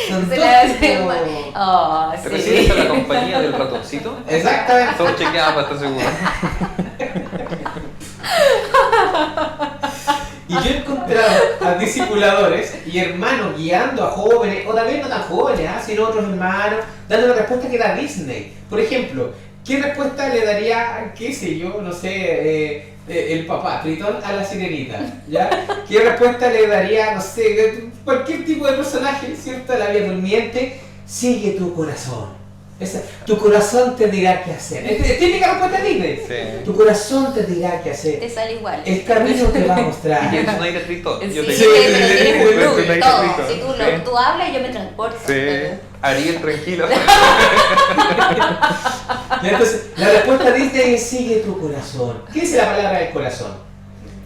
Son Se dos la tipos. Oh, ¿Te sí. refieres a la compañía del ratoncito? Exactamente. Solo chequeaba para estar seguro. Y yo he encontrado a discipuladores y hermanos guiando a jóvenes, o también no tan jóvenes, sino otros hermanos, dando la respuesta que da Disney. Por ejemplo, ¿qué respuesta le daría, qué sé yo, no sé, el papá, Tritón a la sirenita? ¿Ya? ¿Qué respuesta le daría, no sé, cualquier tipo de personaje, ¿cierto? La Bella Durmiente, sigue tu corazón. Tu corazón te dirá qué hacer. Es típica respuesta de Disney. Sí. Tu corazón te dirá qué hacer. Te sale igual. El camino te va a mostrar. Y es un aire Tritón. Sí, Yo te sí, pero tienes un look, Sí. todo. Si tú, Sí. tú hablas, yo me transporto. Sí. Ariel, tranquilo. Entonces, la respuesta de Disney es sigue tu corazón. ¿Qué dice la palabra del corazón?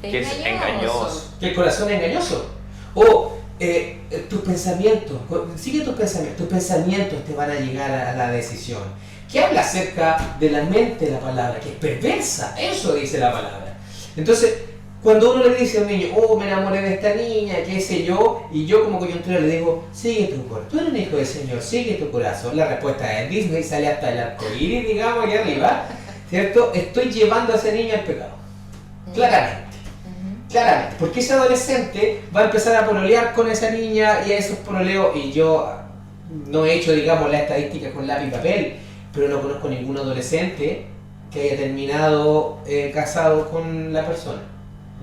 Que es engañoso. Que el corazón es engañoso. O tus pensamientos, sigue tus pensamientos te van a llegar a la decisión. ¿Qué habla acerca de la mente la palabra? Que es perversa, eso dice la palabra. Entonces, cuando uno le dice a un niño, oh, me enamoré de esta niña, qué sé yo, y yo como coyuntura le digo, sigue tu corazón, tú eres un hijo del Señor, sigue tu corazón. La respuesta es Disney, sale hasta el arco iris, digamos, aquí arriba, ¿cierto? Estoy llevando a ese niño al pecado, claramente. Claramente, porque ese adolescente va a empezar a pololear con esa niña y a esos pololeos, y yo no he hecho, digamos, la estadística con lápiz y papel, pero no conozco ningún adolescente que haya terminado casado con la persona.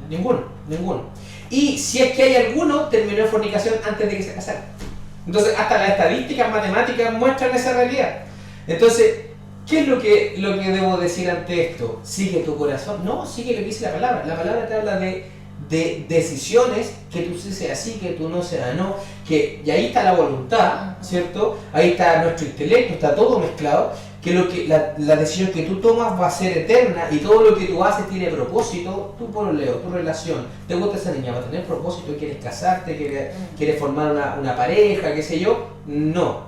Ninguno. Y si es que hay alguno, terminó en fornicación antes de que se casara. Entonces, hasta las estadísticas matemáticas muestran esa realidad. Entonces, ¿qué es lo que debo decir ante esto? ¿Sigue tu corazón? No, sigue lo que dice la palabra. La palabra te habla de decisiones, que tú sí seas sí, que tú no seas no, y ahí está la voluntad, ¿cierto? Ahí está nuestro intelecto, está todo mezclado, que la decisión que tú tomas va a ser eterna y todo lo que tú haces tiene propósito. Tu pololeo, tu relación, ¿te gusta esa niña? ¿Va a tener propósito? ¿Quieres casarte? ¿Quieres formar una pareja? ¿Qué sé yo? No.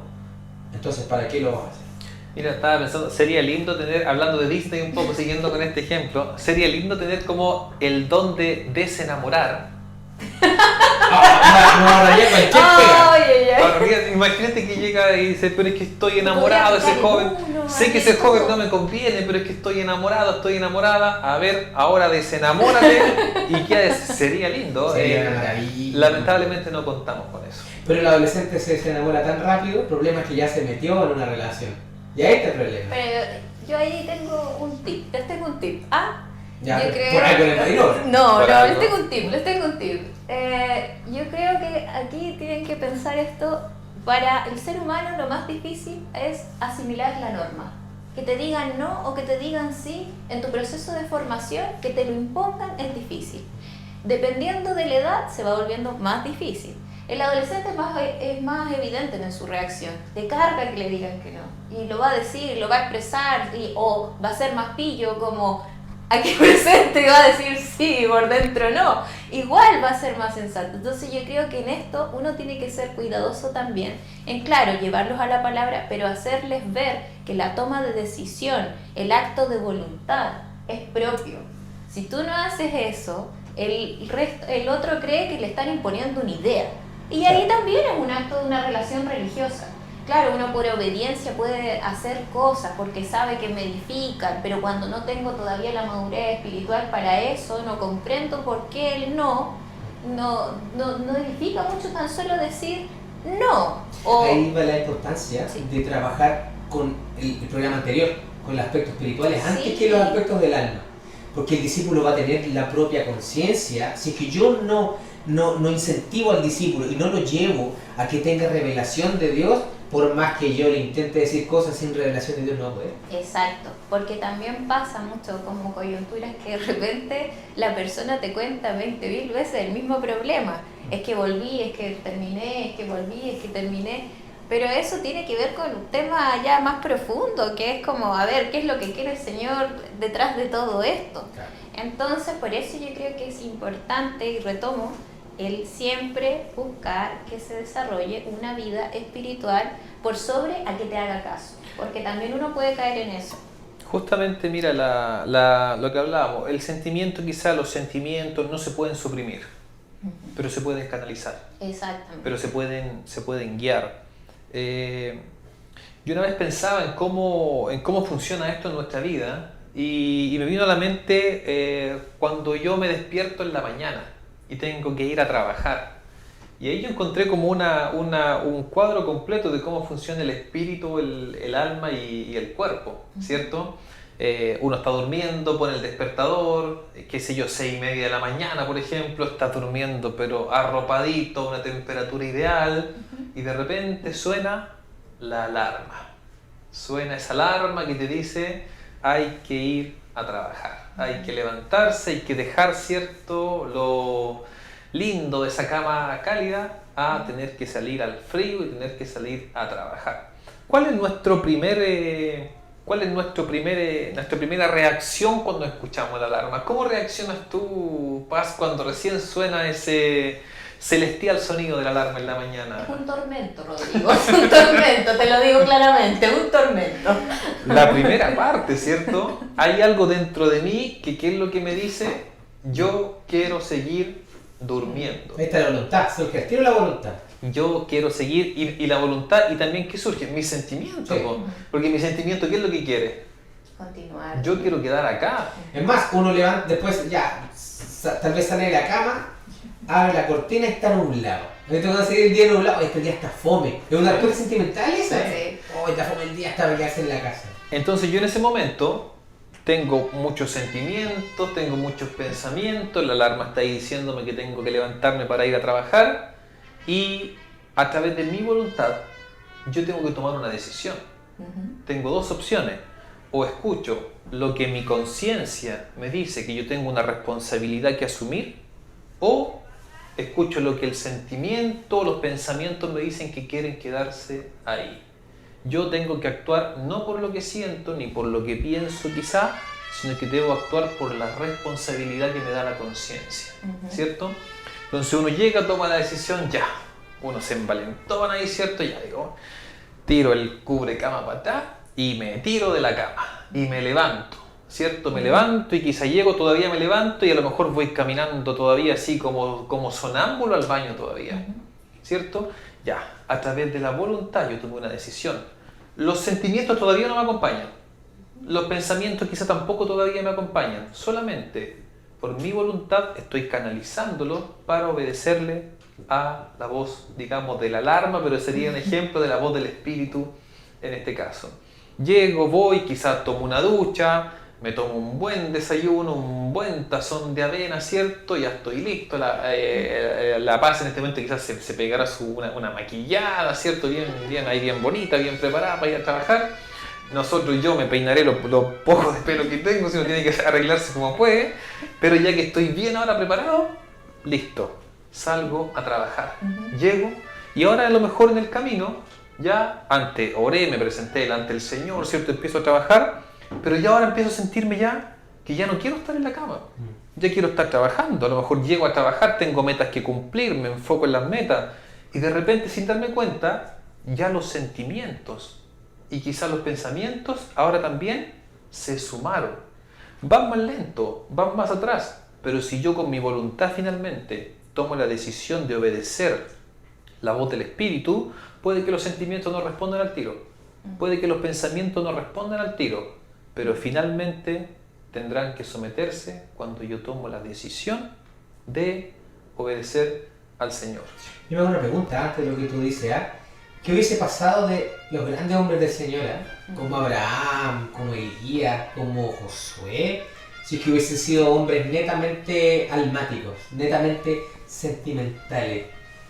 Entonces, ¿para qué lo vas a hacer? Mira, estaba pensando, sería lindo tener, hablando de Disney un poco, siguiendo con este ejemplo, sería lindo tener como el don de desenamorar. Imagínate que llega y dice, pero es que estoy enamorado de ese joven, sé que ese joven no me conviene, pero es que estoy enamorado, estoy enamorada, a ver, ahora desenamórate, y qué sería lindo. Lamentablemente no contamos con eso. Pero el adolescente se enamora tan rápido, el problema es que ya se metió en una relación. Y ahí está el problema. Pero yo ahí tengo un tip, les tengo un tip. Ya, yo creo... por algo le tiró. No, les tengo un tip. Yo creo que aquí tienen que pensar esto. Para el ser humano lo más difícil es asimilar la norma. Que te digan no o que te digan sí en tu proceso de formación, que te lo impongan es difícil. Dependiendo de la edad se va volviendo más difícil. El adolescente es más evidente en su reacción, te carga que le digan que no, y lo va a decir, lo va a expresar, o va a ser más pillo como aquí presente va a decir sí, por dentro no, igual va a ser más sensato. Entonces yo creo que en esto uno tiene que ser cuidadoso también, en claro, llevarlos a la palabra, pero hacerles ver que la toma de decisión, el acto de voluntad es propio. Si tú no haces eso, el otro cree que le están imponiendo una idea. Y ahí también es un acto de una relación religiosa. Claro, uno por obediencia puede hacer cosas porque sabe que me edifican, pero cuando no tengo todavía la madurez espiritual para eso, no comprendo por qué el no edifica mucho, tan solo decir no. Ahí va la importancia de trabajar con el programa anterior, con los aspectos espirituales, antes que los aspectos del alma. Porque el discípulo va a tener la propia conciencia. Si es que yo no incentivo al discípulo y no lo llevo a que tenga revelación de Dios, por más que yo le intente decir cosas sin revelación de Dios, no puede. Exacto, porque también pasa mucho como coyunturas que de repente la persona te cuenta 20.000 veces el mismo problema. Es que volví, es que terminé, es que volví, es que terminé. Pero eso tiene que ver con un tema ya más profundo, que es como, a ver, ¿qué es lo que quiere el Señor detrás de todo esto? Claro. Entonces, por eso yo creo que es importante, y retomo, el siempre buscar que se desarrolle una vida espiritual por sobre a que te haga caso, porque también uno puede caer en eso. Justamente, mira, lo que hablábamos, el sentimiento, quizá los sentimientos no se pueden suprimir, pero se pueden canalizar, Exactamente. pero se pueden guiar. Yo una vez pensaba en cómo funciona esto en nuestra vida y me vino a la mente cuando yo me despierto en la mañana y tengo que ir a trabajar. Y ahí yo encontré como un cuadro completo de cómo funciona el espíritu, el alma y el cuerpo, ¿cierto? Uno está durmiendo, pone el despertador, qué sé yo, 6:30 de la mañana, por ejemplo, está durmiendo pero arropadito, a una temperatura ideal, y de repente suena la alarma. Suena esa alarma que te dice, hay que ir a trabajar, hay que levantarse, hay que dejar, ¿cierto?, lo lindo de esa cama cálida a tener que salir al frío y tener que salir a trabajar. ¿Cuál es nuestra primera reacción cuando escuchamos la alarma? ¿Cómo reaccionas tú, Paz, cuando recién suena ese celestial sonido de la alarma en la mañana? Es un tormento, Rodrigo, es un tormento, te lo digo claramente, un tormento. La primera parte, ¿cierto? Hay algo dentro de mí que ¿qué es lo que me dice? Yo quiero seguir durmiendo. Ahí está la voluntad, surge al tiro la voluntad. Yo quiero seguir, y la voluntad, y también ¿qué surge? Mis sentimientos, Sí. porque mi sentimiento, ¿qué es lo que quiere? Continuar. Yo quiero quedar acá. Es más, uno levanta, después ya, tal vez sale de la cama, abre la cortina y está nublado. Me toca seguir el día nublado, este día está fome. Es una respuesta sentimental esa. Sí. Oh, está fome el día hasta quedarse en la casa. Entonces yo en ese momento tengo muchos sentimientos, tengo muchos pensamientos, la alarma está ahí diciéndome que tengo que levantarme para ir a trabajar, y a través de mi voluntad yo tengo que tomar una decisión. Tengo dos opciones: o escucho lo que mi conciencia me dice que yo tengo una responsabilidad que asumir, o escucho lo que el sentimiento, los pensamientos me dicen que quieren quedarse ahí. Yo tengo que actuar no por lo que siento ni por lo que pienso quizá, sino que debo actuar por la responsabilidad que me da la conciencia, ¿cierto? Entonces uno llega, toma la decisión, ya, uno se envalentona ahí, ¿cierto? Ya digo, tiro el cubrecama para atrás y me tiro de la cama y me levanto, ¿cierto? Me levanto y quizá llego, todavía me levanto y a lo mejor voy caminando todavía así como sonámbulo al baño todavía, ¿cierto? Ya, a través de la voluntad yo tomé una decisión. Los sentimientos todavía no me acompañan, los pensamientos quizá tampoco todavía me acompañan, solamente por mi voluntad estoy canalizándolo para obedecerle a la voz, digamos, de la alarma, pero sería un ejemplo de la voz del espíritu en este caso. Llego, voy, quizás tomo una ducha, me tomo un buen desayuno, un buen tazón de avena, ¿cierto? Ya estoy listo. La Paz en este momento quizás se pegará una maquillada, ¿cierto? Bien bonita, bien preparada para ir a trabajar. Yo me peinaré los pocos de pelo que tengo, si uno tiene que arreglarse como puede, pero ya que estoy bien ahora preparado, listo, salgo a trabajar. Llego, y ahora a lo mejor en el camino, ya antes oré, me presenté delante del Señor, ¿cierto? Empiezo a trabajar, pero ya ahora empiezo a sentirme ya que ya no quiero estar en la cama, ya quiero estar trabajando. A lo mejor llego a trabajar, tengo metas que cumplir, me enfoco en las metas, y de repente, sin darme cuenta, ya los sentimientos y quizás los pensamientos ahora también se sumaron. Van más lento, van más atrás, pero si yo con mi voluntad finalmente tomo la decisión de obedecer la voz del espíritu, puede que los sentimientos no respondan al tiro, puede que los pensamientos no respondan al tiro, pero finalmente tendrán que someterse cuando yo tomo la decisión de obedecer al Señor. Yo me hago una pregunta antes de lo que tú dices, ¿ah? ¿Qué hubiese pasado de los grandes hombres del Señor, como Abraham, como Elías, como Josué, si es que hubiesen sido hombres netamente almáticos, netamente sentimentales?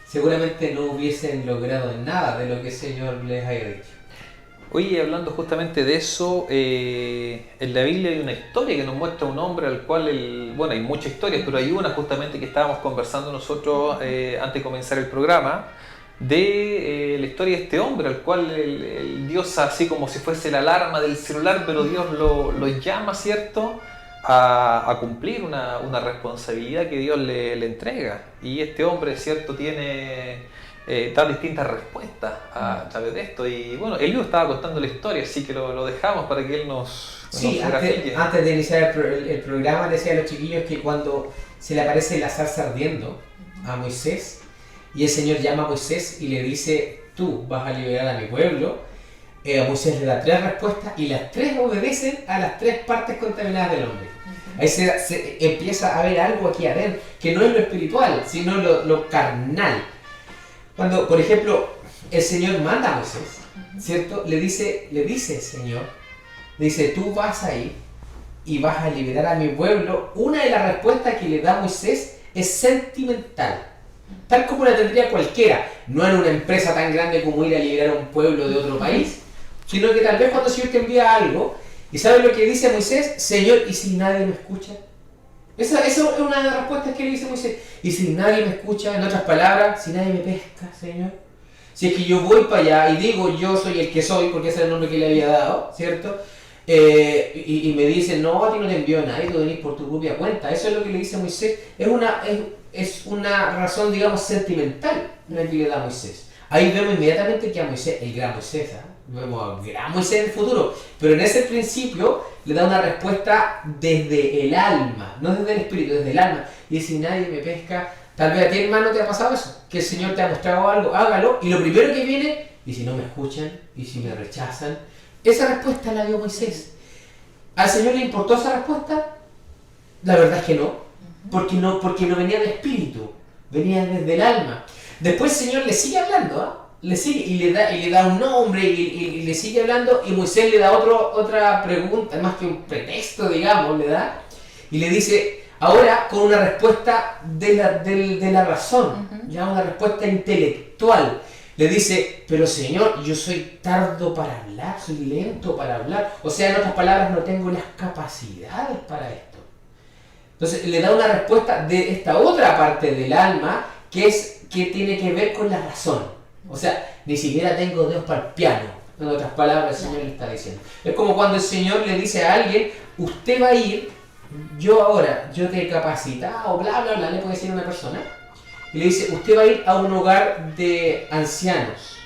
seguramente no hubiesen logrado nada de lo que el Señor les haya dicho. Oye, hablando justamente de eso, en la Biblia hay una historia que nos muestra un hombre al cual, bueno, hay muchas historias, pero hay una justamente que estábamos conversando nosotros antes de comenzar el programa, de la historia de este hombre al cual el Dios, así como si fuese la alarma del celular, pero Dios lo llama, ¿cierto?, a cumplir una responsabilidad que Dios le entrega. Y este hombre, ¿cierto?, da distintas respuestas a través de esto. Y bueno, Eliú estaba contando la historia, así que lo dejamos para que él nos grafique. Antes de iniciar el programa, decía a los chiquillos que cuando se le aparece la zarza ardiendo a Moisés, y el Señor llama a Moisés y le dice, tú vas a liberar a mi pueblo, Moisés le da 3 respuestas y las 3 obedecen a las 3 partes contaminadas del hombre. Ahí se empieza a ver algo aquí adentro, que no es lo espiritual, sino lo carnal. Cuando, por ejemplo, el Señor manda a Moisés, ¿cierto? Le dice el Señor, le dice, tú vas a ir y vas a liberar a mi pueblo. Una de las respuestas que le da Moisés es sentimental, tal como la tendría cualquiera, no en una empresa tan grande como ir a liberar a un pueblo de otro país, sino que tal vez cuando el Señor te envía algo, y ¿sabes lo que dice Moisés? Señor, ¿y si nadie me escucha? Esa es una de las respuestas que le dice Moisés. ¿Y si nadie me escucha? En otras palabras, si nadie me pesca, Señor. Si es que yo voy para allá y digo yo soy el que soy, porque ese es el nombre que le había dado, ¿cierto? Y me dice, no, a ti no te envió nadie, tú venís por tu propia cuenta. Eso es lo que le dice Moisés. Es una razón, digamos, sentimental la que le da Moisés. Ahí vemos inmediatamente que a Moisés, el gran Moisés, vemos al gran Moisés en el futuro, pero en ese principio le da una respuesta desde el alma, no desde el espíritu, desde el alma. Y si nadie me pesca, tal vez a ti, hermano, te ha pasado eso, que el Señor te ha mostrado algo, hágalo, y lo primero que viene, y si no me escuchan, y si me rechazan, esa respuesta la dio Moisés. ¿Al Señor le importó esa respuesta? La verdad es que no, porque no venía del espíritu, venía desde el alma. Después el Señor le sigue hablando, le sigue y le da un nombre y le sigue hablando, y Moisés le da otra pregunta, más que un pretexto, digamos, le da, y le dice, ahora con una respuesta de la razón, ya una respuesta intelectual. Le dice, pero Señor, yo soy tardo para hablar, soy lento para hablar, o sea, en otras palabras, no tengo las capacidades para esto. Entonces le da una respuesta de esta otra parte del alma que tiene que ver con la razón. O sea, ni siquiera tengo dedos para el piano. En otras palabras, el Señor le está diciendo. Es como cuando el Señor le dice a alguien, usted va a ir, yo te he capacitado, bla, bla, bla, le puede decir a una persona. Y le dice, usted va a ir a un hogar de ancianos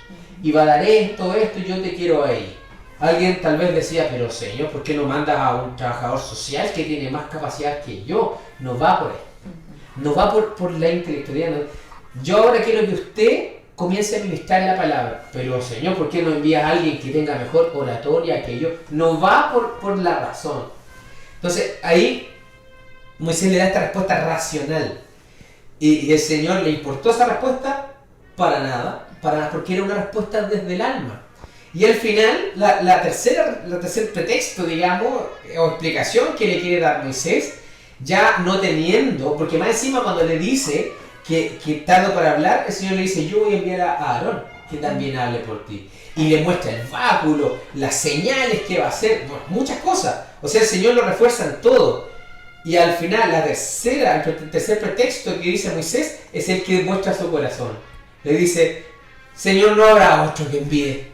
y va a dar esto, y yo te quiero ahí. Alguien tal vez decía, pero Señor, ¿por qué no mandas a un trabajador social que tiene más capacidad que yo? No va por esto. No va por la intelectualidad. No. Yo ahora quiero que usted comience a ministrar la palabra. Pero Señor, ¿por qué no envías a alguien que tenga mejor oratoria que yo? No va por la razón. Entonces ahí Moisés le da esta respuesta racional. Y el Señor le importó esa respuesta para nada, porque era una respuesta desde el alma. Y al final, la tercer pretexto, digamos, o explicación que le quiere dar Moisés, ya no teniendo, porque más encima cuando le dice que tardo para hablar, el Señor le dice, yo voy a enviar a Aarón, que también hable por ti. Y le muestra el báculo, las señales que va a hacer, bueno, muchas cosas. O sea, el Señor lo refuerza en todo. Y al final, el tercer pretexto que dice Moisés es el que muestra su corazón. Le dice, Señor, no habrá otro que envíe.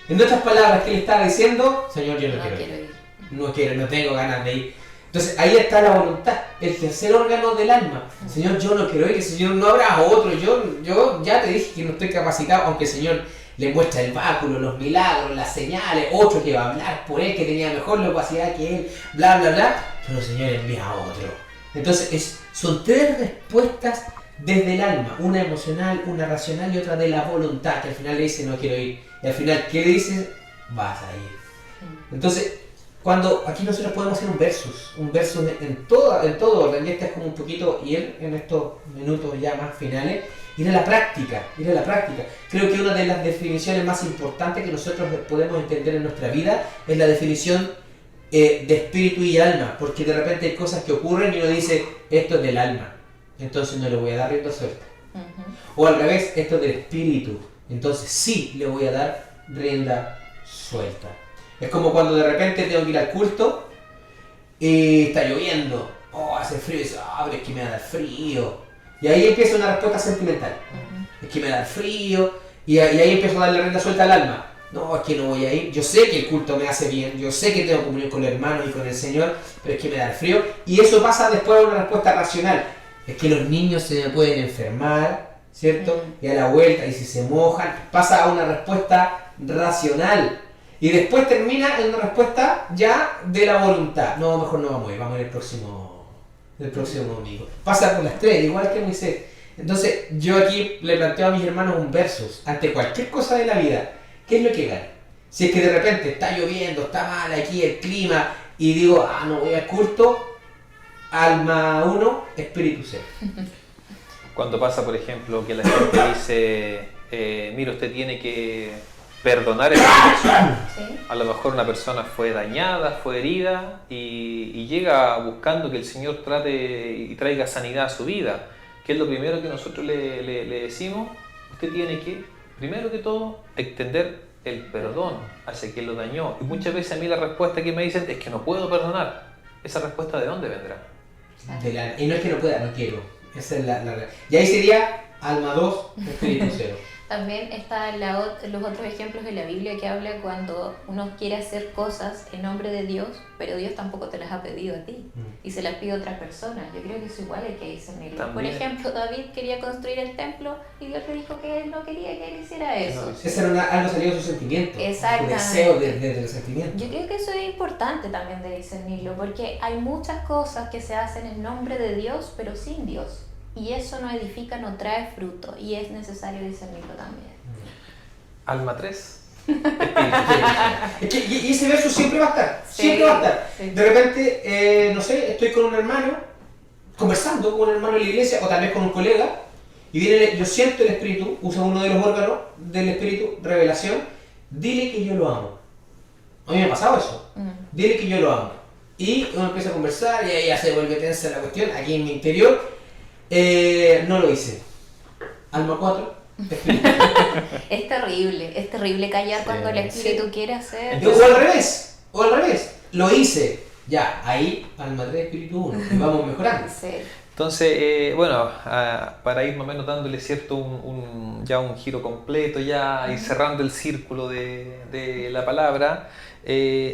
En otras palabras, ¿qué le está diciendo? Señor, yo no quiero ir. No quiero, no tengo ganas de ir. Entonces ahí está la voluntad, el tercer órgano del alma. Señor, yo no quiero ir, Señor, no habrá otro. Yo ya te dije que no estoy capacitado, aunque el Señor le muestra el báculo, los milagros, las señales, otro que va a hablar por él, que tenía mejor capacidad que él, bla, bla, bla. Pero el Señor envía a otro. Entonces son 3 respuestas desde el alma, una emocional, una racional y otra de la voluntad, que al final le dice no quiero ir. Y al final, ¿qué le dice? Vas a ir. Entonces, cuando aquí nosotros podemos hacer un versus en todo orden, y este es como un poquito ir en estos minutos ya más finales, ir a la práctica. Creo que una de las definiciones más importantes que nosotros podemos entender en nuestra vida es la definición de espíritu y alma, porque de repente hay cosas que ocurren y uno dice, esto es del alma, entonces no le voy a dar rienda suelta. Ujú. O al revés, esto del espíritu. Entonces sí le voy a dar rienda suelta. Es como cuando de repente tengo que ir al culto y está lloviendo. Oh, hace frío y dice, pero es que me va a dar frío. Y ahí empieza una respuesta sentimental. Ujú. Es que me da frío. Y ahí empiezo a darle rienda suelta al alma. No, es que no voy a ir. Yo sé que el culto me hace bien. Yo sé que tengo comunión con los hermanos y con el Señor. Pero es que me da frío. Y eso pasa después a una respuesta racional. Es que los niños se me pueden enfermar, ¿cierto? Y a la vuelta, y si se mojan, pasa a una respuesta racional. Y después termina en una respuesta ya de la voluntad. No, mejor no vamos a ir el próximo domingo. Pasa por las tres, igual que Moisés. Entonces, yo aquí le planteo a mis hermanos un versus. Ante cualquier cosa de la vida, ¿qué es lo que gana? Si es que de repente está lloviendo, está mal aquí el clima, y digo, no voy al culto, alma 1, espíritu 0. Cuando pasa, por ejemplo, que la gente dice, mira, usted tiene que perdonar esa situación. Sí. A lo mejor una persona fue dañada, fue herida y llega buscando que el Señor trate y traiga sanidad a su vida. ¿Qué es lo primero que nosotros le decimos? Usted tiene que, primero que todo, extender el perdón hacia quien lo dañó. Y muchas veces a mí la respuesta que me dicen es que no puedo perdonar. ¿Esa respuesta de dónde vendrá? Y no es que no pueda, no quiero. Esa es la realidad. Y ahí sería alma 2, espíritu 0. También están los otros ejemplos de la Biblia que habla cuando uno quiere hacer cosas en nombre de Dios, pero Dios tampoco te las ha pedido a ti y se las pide a otra persona. Yo creo que eso igual hay que discernirlo. Por También. ejemplo, David quería construir el templo y Dios le dijo que él no quería que él hiciera eso. Ese era algo salido de su sentimiento. Exactamente. Un deseo desde el sentimiento. Yo creo que eso es importante también de discernirlo, porque hay muchas cosas que se hacen en nombre de Dios, pero sin Dios. Y eso no edifica, no trae fruto, y es necesario discernirlo también. Alma 3. Es que, y ese verso siempre va a estar. Sí, Siempre va a estar. sí. De repente, no sé, estoy con un hermano, conversando con un hermano de la iglesia, o tal vez con un colega, y viene, yo siento el espíritu, usa uno de los órganos del espíritu, revelación, dile que yo lo amo. A mí me ha pasado eso. Dile que yo lo amo. Y uno empieza a conversar y ahí ya se vuelve tensa la cuestión, aquí en mi interior. No lo hice. Alma 4, espíritu. Es terrible callar Sí, cuando el espíritu quiere hacer. O al revés, lo hice. Ya, ahí, alma 3, espíritu 1. Y vamos mejorando. Sí. Entonces, bueno, para ir más o menos dándole cierto ya un giro completo ya y cerrando el círculo de la palabra,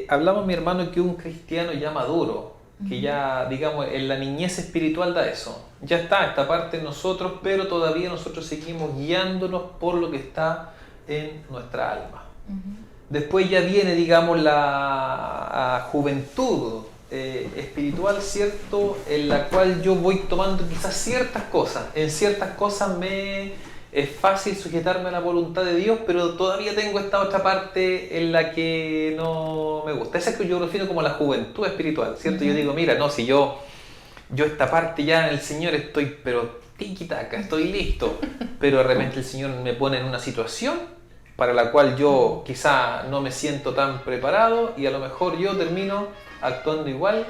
hablamos mi hermano que un cristiano ya maduro, que ya digamos en la niñez espiritual da eso. Ya está esta parte en nosotros, pero todavía nosotros seguimos guiándonos por lo que está en nuestra alma. Después ya viene, digamos, la juventud espiritual, ¿cierto? En la cual yo voy tomando quizás ciertas cosas. En ciertas cosas me es fácil sujetarme a la voluntad de Dios, pero todavía tengo esta otra parte en la que no me gusta. Esa es que yo lo defino como la juventud espiritual, ¿cierto? Yo digo, mira, no, si yo esta parte ya en el Señor estoy, pero tiki-taka, estoy listo. Pero de repente el Señor me pone en una situación para la cual yo quizá no me siento tan preparado y a lo mejor yo termino actuando igual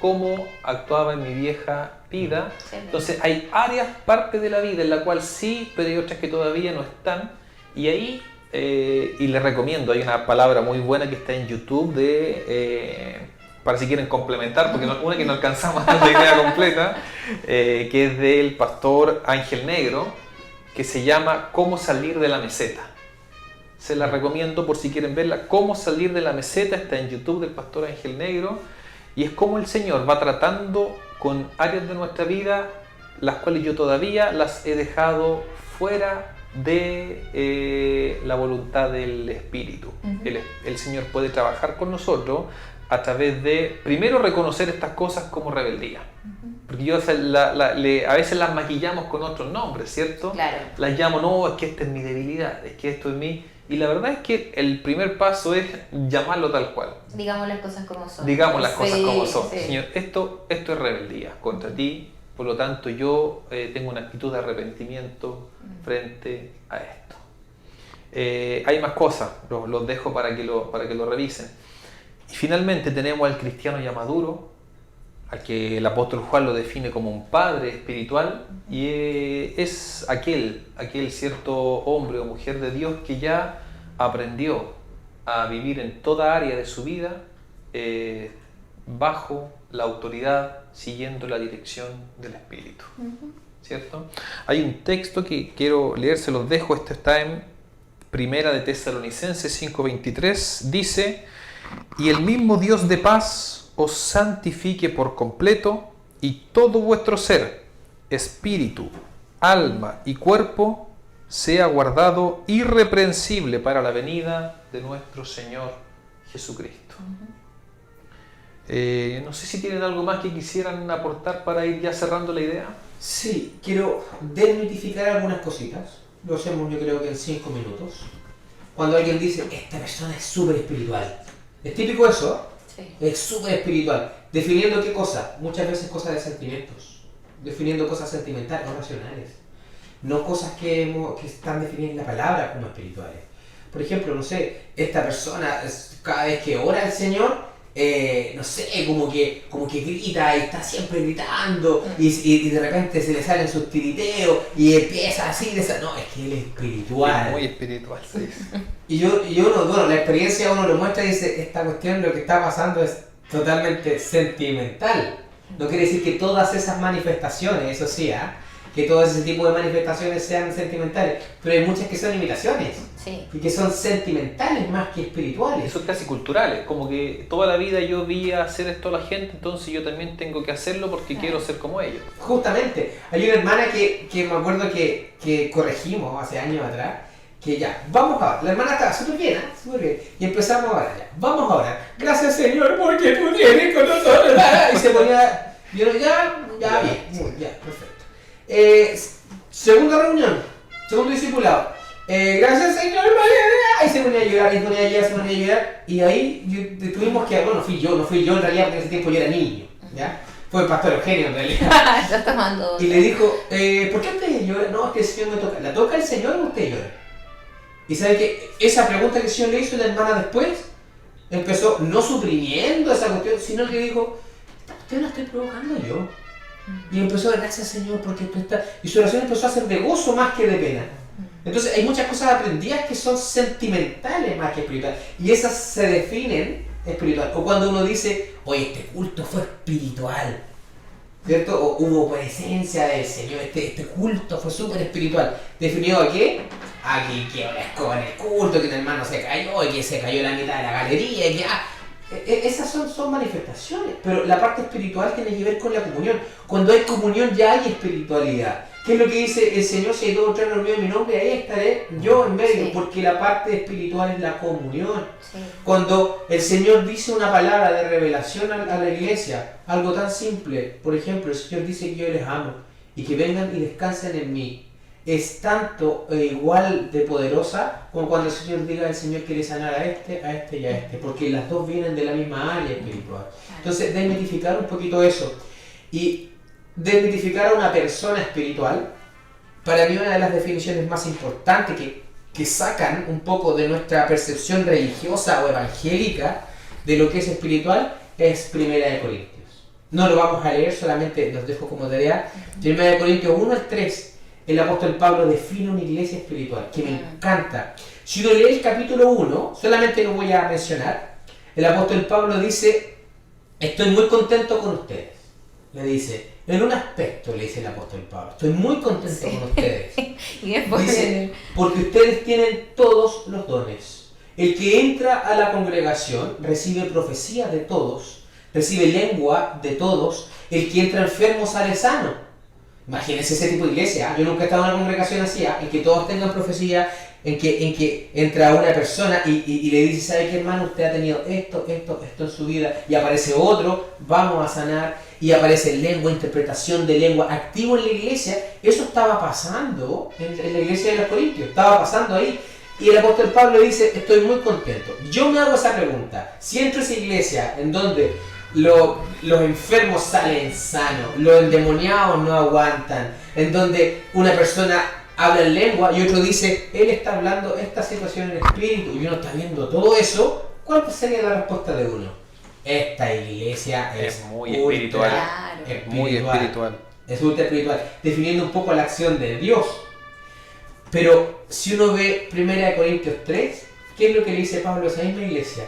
como actuaba en mi vieja vida. Entonces hay áreas, partes de la vida en la cual sí, pero hay otras que todavía no están. Y ahí, y les recomiendo, hay una palabra muy buena que está en YouTube para si quieren complementar, porque una que no alcanzamos la idea completa, que es del pastor Ángel Negro, que se llama ¿Cómo salir de la meseta? Se la recomiendo por si quieren verla. Cómo salir de la meseta está en YouTube del pastor Ángel Negro y es como el Señor va tratando con áreas de nuestra vida las cuales yo todavía las he dejado fuera de la voluntad del Espíritu. El Señor puede trabajar con nosotros a través de, primero, reconocer estas cosas como rebeldía. Porque yo a veces las maquillamos con otros nombres, ¿cierto? Claro. Las llamo, no, es que esta es mi debilidad, es que esto es mi... Y la verdad es que el primer paso es llamarlo tal cual. Digamos las cosas como son. Digamos las cosas como son. Sí. Señor, esto es rebeldía contra ti, por lo tanto yo tengo una actitud de arrepentimiento frente a esto. Hay más cosas, los dejo para que lo revisen. Y finalmente tenemos al cristiano ya maduro, al que el apóstol Juan lo define como un padre espiritual, y es aquel cierto hombre o mujer de Dios que ya aprendió a vivir en toda área de su vida bajo la autoridad, siguiendo la dirección del Espíritu. ¿Cierto? Hay un texto que quiero leer, se los dejo, este está en Primera de Tesalonicenses 5:23, dice: y el mismo Dios de paz os santifique por completo, y todo vuestro ser, espíritu, alma y cuerpo, sea guardado irreprensible para la venida de nuestro Señor Jesucristo. No sé si tienen algo más que quisieran aportar para ir ya cerrando la idea. Sí, quiero desmitificar algunas cositas. Lo hacemos yo creo que en 5 minutos. Cuando alguien dice, esta persona es súper espiritual. ¿Es típico eso? Sí. Es súper espiritual. ¿Definiendo qué cosa? Muchas veces cosas de sentimientos. Definiendo cosas sentimentales o racionales. No cosas que están definidas en la palabra como espirituales. Por ejemplo, no sé, esta persona cada vez que ora al Señor, no sé, como que grita y está siempre gritando y de repente se le salen sus tiriteos y empieza así, no, es que él es espiritual. Es muy espiritual, sí. Y uno, bueno, la experiencia uno lo muestra y dice, esta cuestión, lo que está pasando es totalmente sentimental. No quiere decir que todas esas manifestaciones, eso sí, que todo ese tipo de manifestaciones sean sentimentales, pero hay muchas que son imitaciones. Sí. Y que son sentimentales más que espirituales. Son casi culturales, como que toda la vida yo vi hacer esto a la gente, entonces yo también tengo que hacerlo porque quiero ser como ellos. Justamente, hay una hermana que me acuerdo que corregimos hace años atrás, que ya, vamos a orar. La hermana estaba súper bien, y empezamos a orar ya. Vamos a orar. Gracias Señor porque tú tienes con nosotros. Y se ponía, ya, bien, ya, perfecto. Segunda reunión, segundo discipulado. Gracias Señor, y se ponía a llorar, se ponía a llorar, y ahí tuvimos que, bueno, no fui yo en realidad, porque en ese tiempo yo era niño, ¿ya? Fue el pastor Eugenio en realidad. Ya tomando. Y le dijo, ¿por qué usted llora? No, es que el Señor me toca. ¿La toca el Señor o usted llora? Y sabe que esa pregunta que el Señor le hizo a la hermana después, empezó no suprimiendo esa cuestión, sino que dijo, usted la estoy provocando yo. Y empezó a dar gracias Señor porque tú estás. Y su oración empezó a ser de gozo más que de pena. Entonces hay muchas cosas aprendidas que son sentimentales más que espirituales. Y esas se definen espiritual. O cuando uno dice, oye, este culto fue espiritual, ¿cierto? O hubo presencia del Señor, este culto fue súper espiritual. ¿Definido a qué? A que ahora es con el culto, que el hermano se cayó y que se cayó la mitad de la galería y que esas son manifestaciones. Pero la parte espiritual tiene que ver con la comunión. Cuando hay comunión ya hay espiritualidad. ¿Qué es lo que dice el Señor? Si hay dos o tres reunidos en mi nombre, ahí estaré yo en medio, sí. Porque la parte espiritual es la comunión. Sí. Cuando el Señor dice una palabra de revelación a la iglesia, algo tan simple, por ejemplo, el Señor dice que yo les amo y que vengan y descansen en mí, es tanto igual de poderosa como cuando el Señor diga al Señor quiere sanar a este y a este, porque las dos vienen de la misma área espiritual. Entonces, desmitificar un poquito eso. Y desmitificar a una persona espiritual, para mí una de las definiciones más importantes que sacan un poco de nuestra percepción religiosa o evangélica de lo que es espiritual es Primera de Corintios. No lo vamos a leer, solamente los dejo como tarea. Primera de Corintios 1 al 3, el apóstol Pablo define una iglesia espiritual, que me encanta. Si uno lee el capítulo 1, solamente lo voy a mencionar, el apóstol Pablo dice, estoy muy contento con ustedes. Le dice, en un aspecto, le dice el apóstol Pablo, estoy muy contento con ustedes. Y después dice, porque ustedes tienen todos los dones. El que entra a la congregación recibe profecía de todos, recibe lengua de todos. El que entra enfermo sale sano. Imagínense ese tipo de iglesia. Yo nunca he estado en una congregación así, en que todos tengan profecía, en que entra una persona y le dice, ¿sabe qué, hermano? Usted ha tenido esto en su vida. Y aparece otro, vamos a sanar. Y aparece lengua, interpretación de lengua, activo en la iglesia. Eso estaba pasando en la iglesia de los Corintios, estaba pasando ahí. Y el apóstol Pablo dice, estoy muy contento. Yo me hago esa pregunta, si entro a esa iglesia en donde los enfermos salen sanos, los endemoniados no aguantan, en donde una persona habla en lengua y otro dice, él está hablando esta situación en espíritu, y uno está viendo todo eso, ¿cuál sería la respuesta de uno? esta iglesia Es muy ultra espiritual. Claro. Muy espiritual. Es ultra espiritual, definiendo un poco la acción de Dios. Pero si uno ve 1 Corintios 3, ¿qué es lo que le dice Pablo a esa misma iglesia?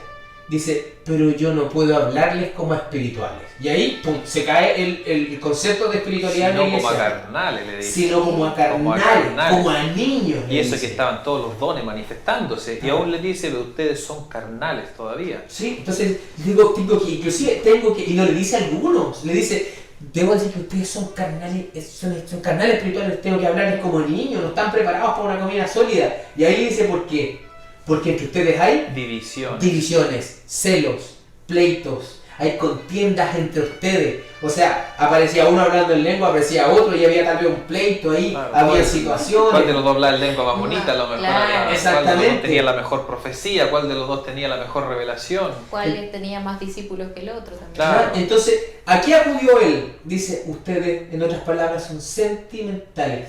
Dice, pero yo no puedo hablarles como a espirituales. Y ahí, pum, se cae el concepto de espiritualidad en la Sino como a iglesia. carnales, le dice. Sino como a carnales, como a niños. Y le eso dice. que estaban todos los dones manifestándose. Y Ah. aún le dice, pero ustedes son carnales todavía. Sí, entonces digo, tengo que, inclusive tengo que, y no le dice a algunos, le dice, debo decir que ustedes son carnales, son carnales espirituales, tengo que hablarles como niños, no están preparados para una comida sólida. Y ahí dice, ¿por qué? Porque entre ustedes hay División. divisiones, celos, pleitos, hay contiendas entre ustedes. O sea, aparecía uno hablando en lengua, aparecía otro y había tal vez un pleito ahí, Claro, había ¿cuál situaciones. de los dos hablaba en lengua más bonita? A lo mejor Claro. cuál de los Exactamente. dos tenía la mejor profecía, cuál de los dos tenía la mejor revelación. ¿Cuál tenía más discípulos que el otro también? Claro. Entonces, ¿a qué acudió él? Dice, ustedes, en otras palabras, son sentimentales.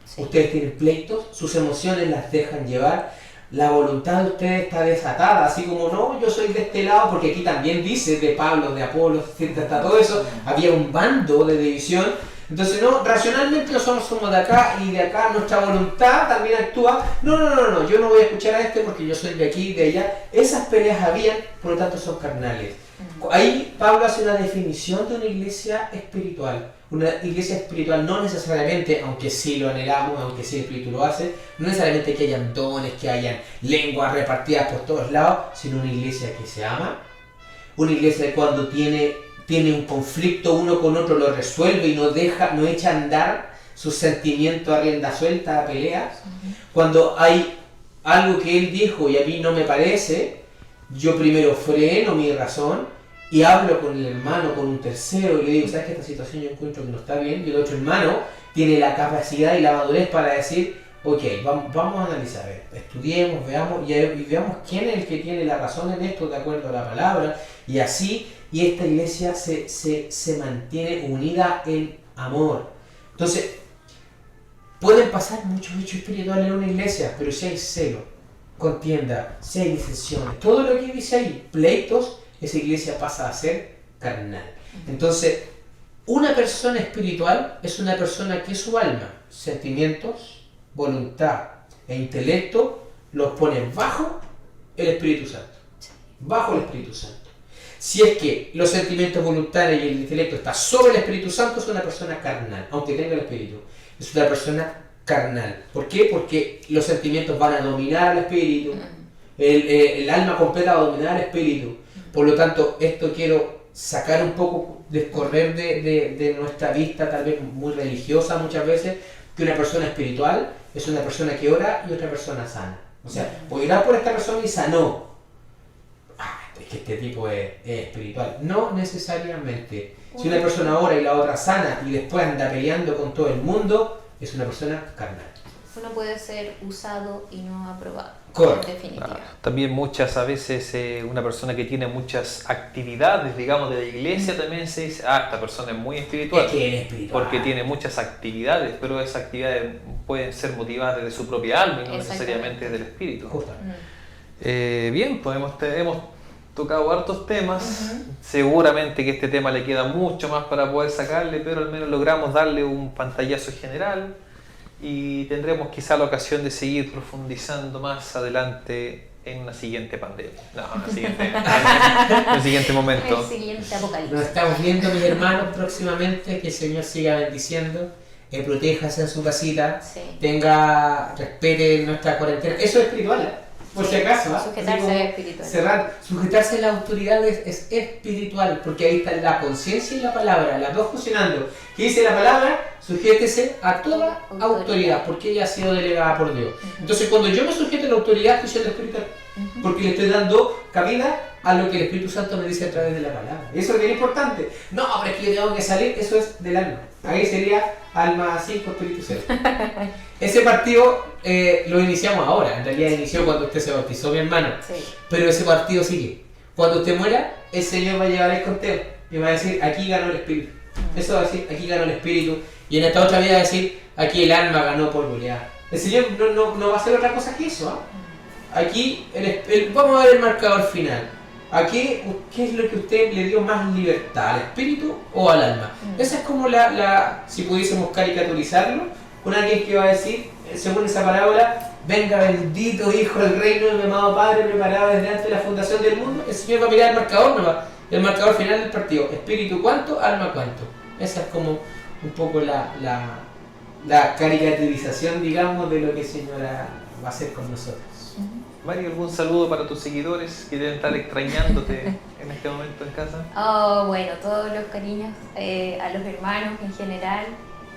Sí. Ustedes tienen pleitos, sus emociones las dejan llevar, la voluntad de ustedes está desatada, así como no, yo soy de este lado, porque aquí también dice de Pablo, de Apolo, está todo eso, había un bando de división. Entonces, no, racionalmente nosotros somos de acá y de acá nuestra voluntad también actúa. No, yo no voy a escuchar a este porque yo soy de aquí y de allá. Esas peleas habían, por lo tanto son carnales. Ahí Pablo hace una definición de una iglesia espiritual. Una iglesia espiritual no necesariamente, aunque sí lo anhelamos, aunque sí el Espíritu lo hace, no necesariamente que hayan dones, que hayan lenguas repartidas por todos lados, sino una iglesia que se ama, una iglesia que cuando tiene un conflicto uno con otro lo resuelve y no echa a andar sus sentimientos a rienda suelta, a peleas. Cuando hay algo que él dijo y a mí no me parece, yo primero freno mi razón y hablo con el hermano, con un tercero, y le digo, ¿sabes que esta situación yo encuentro que no está bien? Y el otro hermano tiene la capacidad y la madurez para decir, ok, vamos a analizar, a ver, estudiemos, veamos y veamos quién es el que tiene la razón en esto de acuerdo a la palabra, y así, y esta iglesia se mantiene unida en amor. Entonces, pueden pasar muchos hechos espirituales en una iglesia, pero si hay celo, contienda, si hay disensiones, todo lo que dice ahí, pleitos, esa iglesia pasa a ser carnal. Entonces, una persona espiritual es una persona que su alma, sentimientos, voluntad e intelecto los pone bajo el Espíritu Santo. Bajo el Espíritu Santo. Si es que los sentimientos voluntarios y el intelecto están sobre el Espíritu Santo, es una persona carnal, aunque tenga el Espíritu. Es una persona carnal. ¿Por qué? Porque los sentimientos van a dominar al Espíritu. El alma completa va a dominar al Espíritu. Por lo tanto, esto quiero sacar un poco, descorrer de nuestra vista, tal vez muy religiosa muchas veces, que una persona espiritual es una persona que ora y otra persona sana. O sea, voy a orar por esta persona y sanó. Es que este tipo es espiritual. No necesariamente. Si una persona ora y la otra sana y después anda peleando con todo el mundo, es una persona carnal. Uno puede ser usado y no aprobado. Correcto. En definitiva. Claro. También muchas a veces una persona que tiene muchas actividades, digamos, de la iglesia también se dice, esta persona es muy espiritual. Es que es espiritual. Porque tiene muchas actividades, pero esas actividades pueden ser motivadas desde su propia alma y no necesariamente del espíritu. Justamente. Bien, pues hemos tocado hartos temas. Seguramente que este tema le queda mucho más para poder sacarle, pero al menos logramos darle un pantallazo general. Y tendremos quizá la ocasión de seguir profundizando más adelante en una siguiente pandemia. No, en un siguiente momento. El siguiente apocalipsis. Nos estamos viendo, mis hermanos, próximamente. Que el Señor siga bendiciendo. Protéjase en su casita. Sí. Respete nuestra cuarentena. Eso es espiritual, por si acaso. Sujetarse es espiritual. Sujetarse a las autoridades es espiritual, porque ahí está la conciencia y la palabra, las dos funcionando. ¿Qué dice la palabra? Sujétese a toda autoridad, porque ella ha sido delegada por Dios. Entonces, cuando yo me sujeto a la autoridad, estoy siendo espiritual, porque le estoy dando cabida a lo que el Espíritu Santo me dice a través de la palabra. Eso es bien importante. No, pero es que yo tengo que salir, eso es del alma. Ahí sería alma 5, Espíritu 0. Ese partido lo iniciamos ahora, en realidad inició cuando usted se bautizó, mi hermano. Sí. Pero ese partido sigue. Cuando usted muera, el Señor va a llevar el conteo y va a decir, aquí ganó el Espíritu. Eso va a decir, aquí ganó el Espíritu. Y en esta otra vida va a decir, aquí el alma ganó por goleada. El Señor no va a hacer otra cosa que eso. Aquí vamos a ver el marcador final. qué es lo que usted le dio más libertad, al espíritu o al alma? Esa es como si pudiésemos caricaturizarlo, con alguien que va a decir, según esa parábola, venga bendito Hijo del Reino de mi amado Padre, preparado desde antes de la fundación del mundo. El Señor va a mirar el marcador nomás, el marcador final del partido, espíritu cuánto, alma cuánto. Esa es como un poco la caricaturización, digamos, de lo que el Señor va a hacer con nosotros. Mario, ¿algún saludo para tus seguidores que deben estar extrañándote en este momento en casa? Oh, bueno, todos los cariños a los hermanos en general,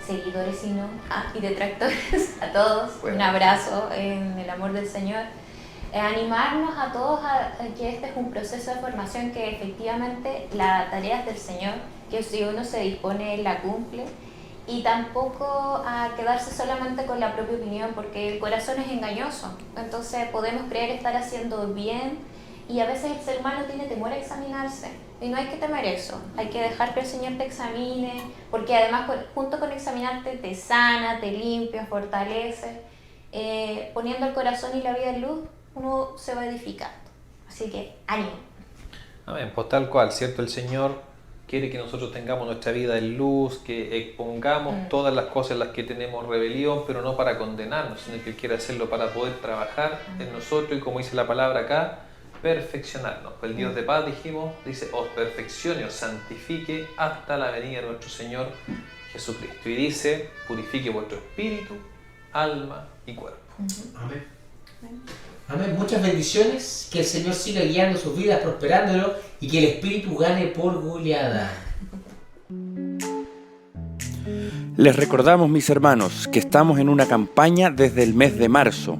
seguidores y no, y detractores, a todos. Bueno. Un abrazo en el amor del Señor. Animarnos a todos a que este es un proceso de formación que efectivamente la tarea es del Señor, que si uno se dispone, Él la cumple. Y tampoco a quedarse solamente con la propia opinión, porque el corazón es engañoso. Entonces podemos creer estar haciendo bien y a veces el ser humano tiene temor a examinarse. Y no hay que temer eso, hay que dejar que el Señor te examine, porque además junto con examinarte te sana, te limpia, fortalece. Poniendo el corazón y la vida en luz, uno se va edificando. Así que ánimo. Amén, pues tal cual, ¿cierto? El Señor quiere que nosotros tengamos nuestra vida en luz, que expongamos todas las cosas en las que tenemos rebelión, pero no para condenarnos, sino que Él quiere hacerlo para poder trabajar en nosotros y, como dice la palabra acá, perfeccionarnos. El Dios de paz, dijimos, dice, os perfeccione, os santifique hasta la venida de nuestro Señor Jesucristo. Y dice, purifique vuestro espíritu, alma y cuerpo. Amén. Amén. Muchas bendiciones, que el Señor siga guiando sus vidas, prosperándolo y que el Espíritu gane por goleada. Les recordamos, mis hermanos, que estamos en una campaña desde el mes de marzo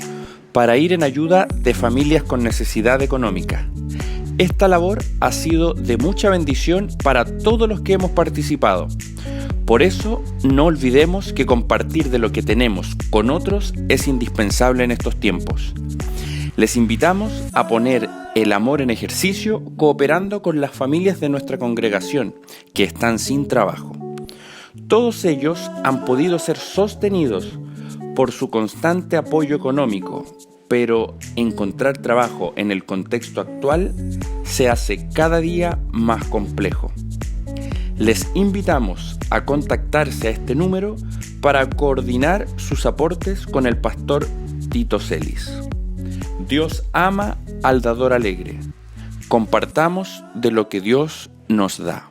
para ir en ayuda de familias con necesidad económica. Esta labor ha sido de mucha bendición para todos los que hemos participado. Por eso, no olvidemos que compartir de lo que tenemos con otros es indispensable en estos tiempos. Les invitamos a poner el amor en ejercicio cooperando con las familias de nuestra congregación que están sin trabajo. Todos ellos han podido ser sostenidos por su constante apoyo económico, pero encontrar trabajo en el contexto actual se hace cada día más complejo. Les invitamos a contactarse a este número para coordinar sus aportes con el pastor Tito Celis. Dios ama al dador alegre. Compartamos de lo que Dios nos da.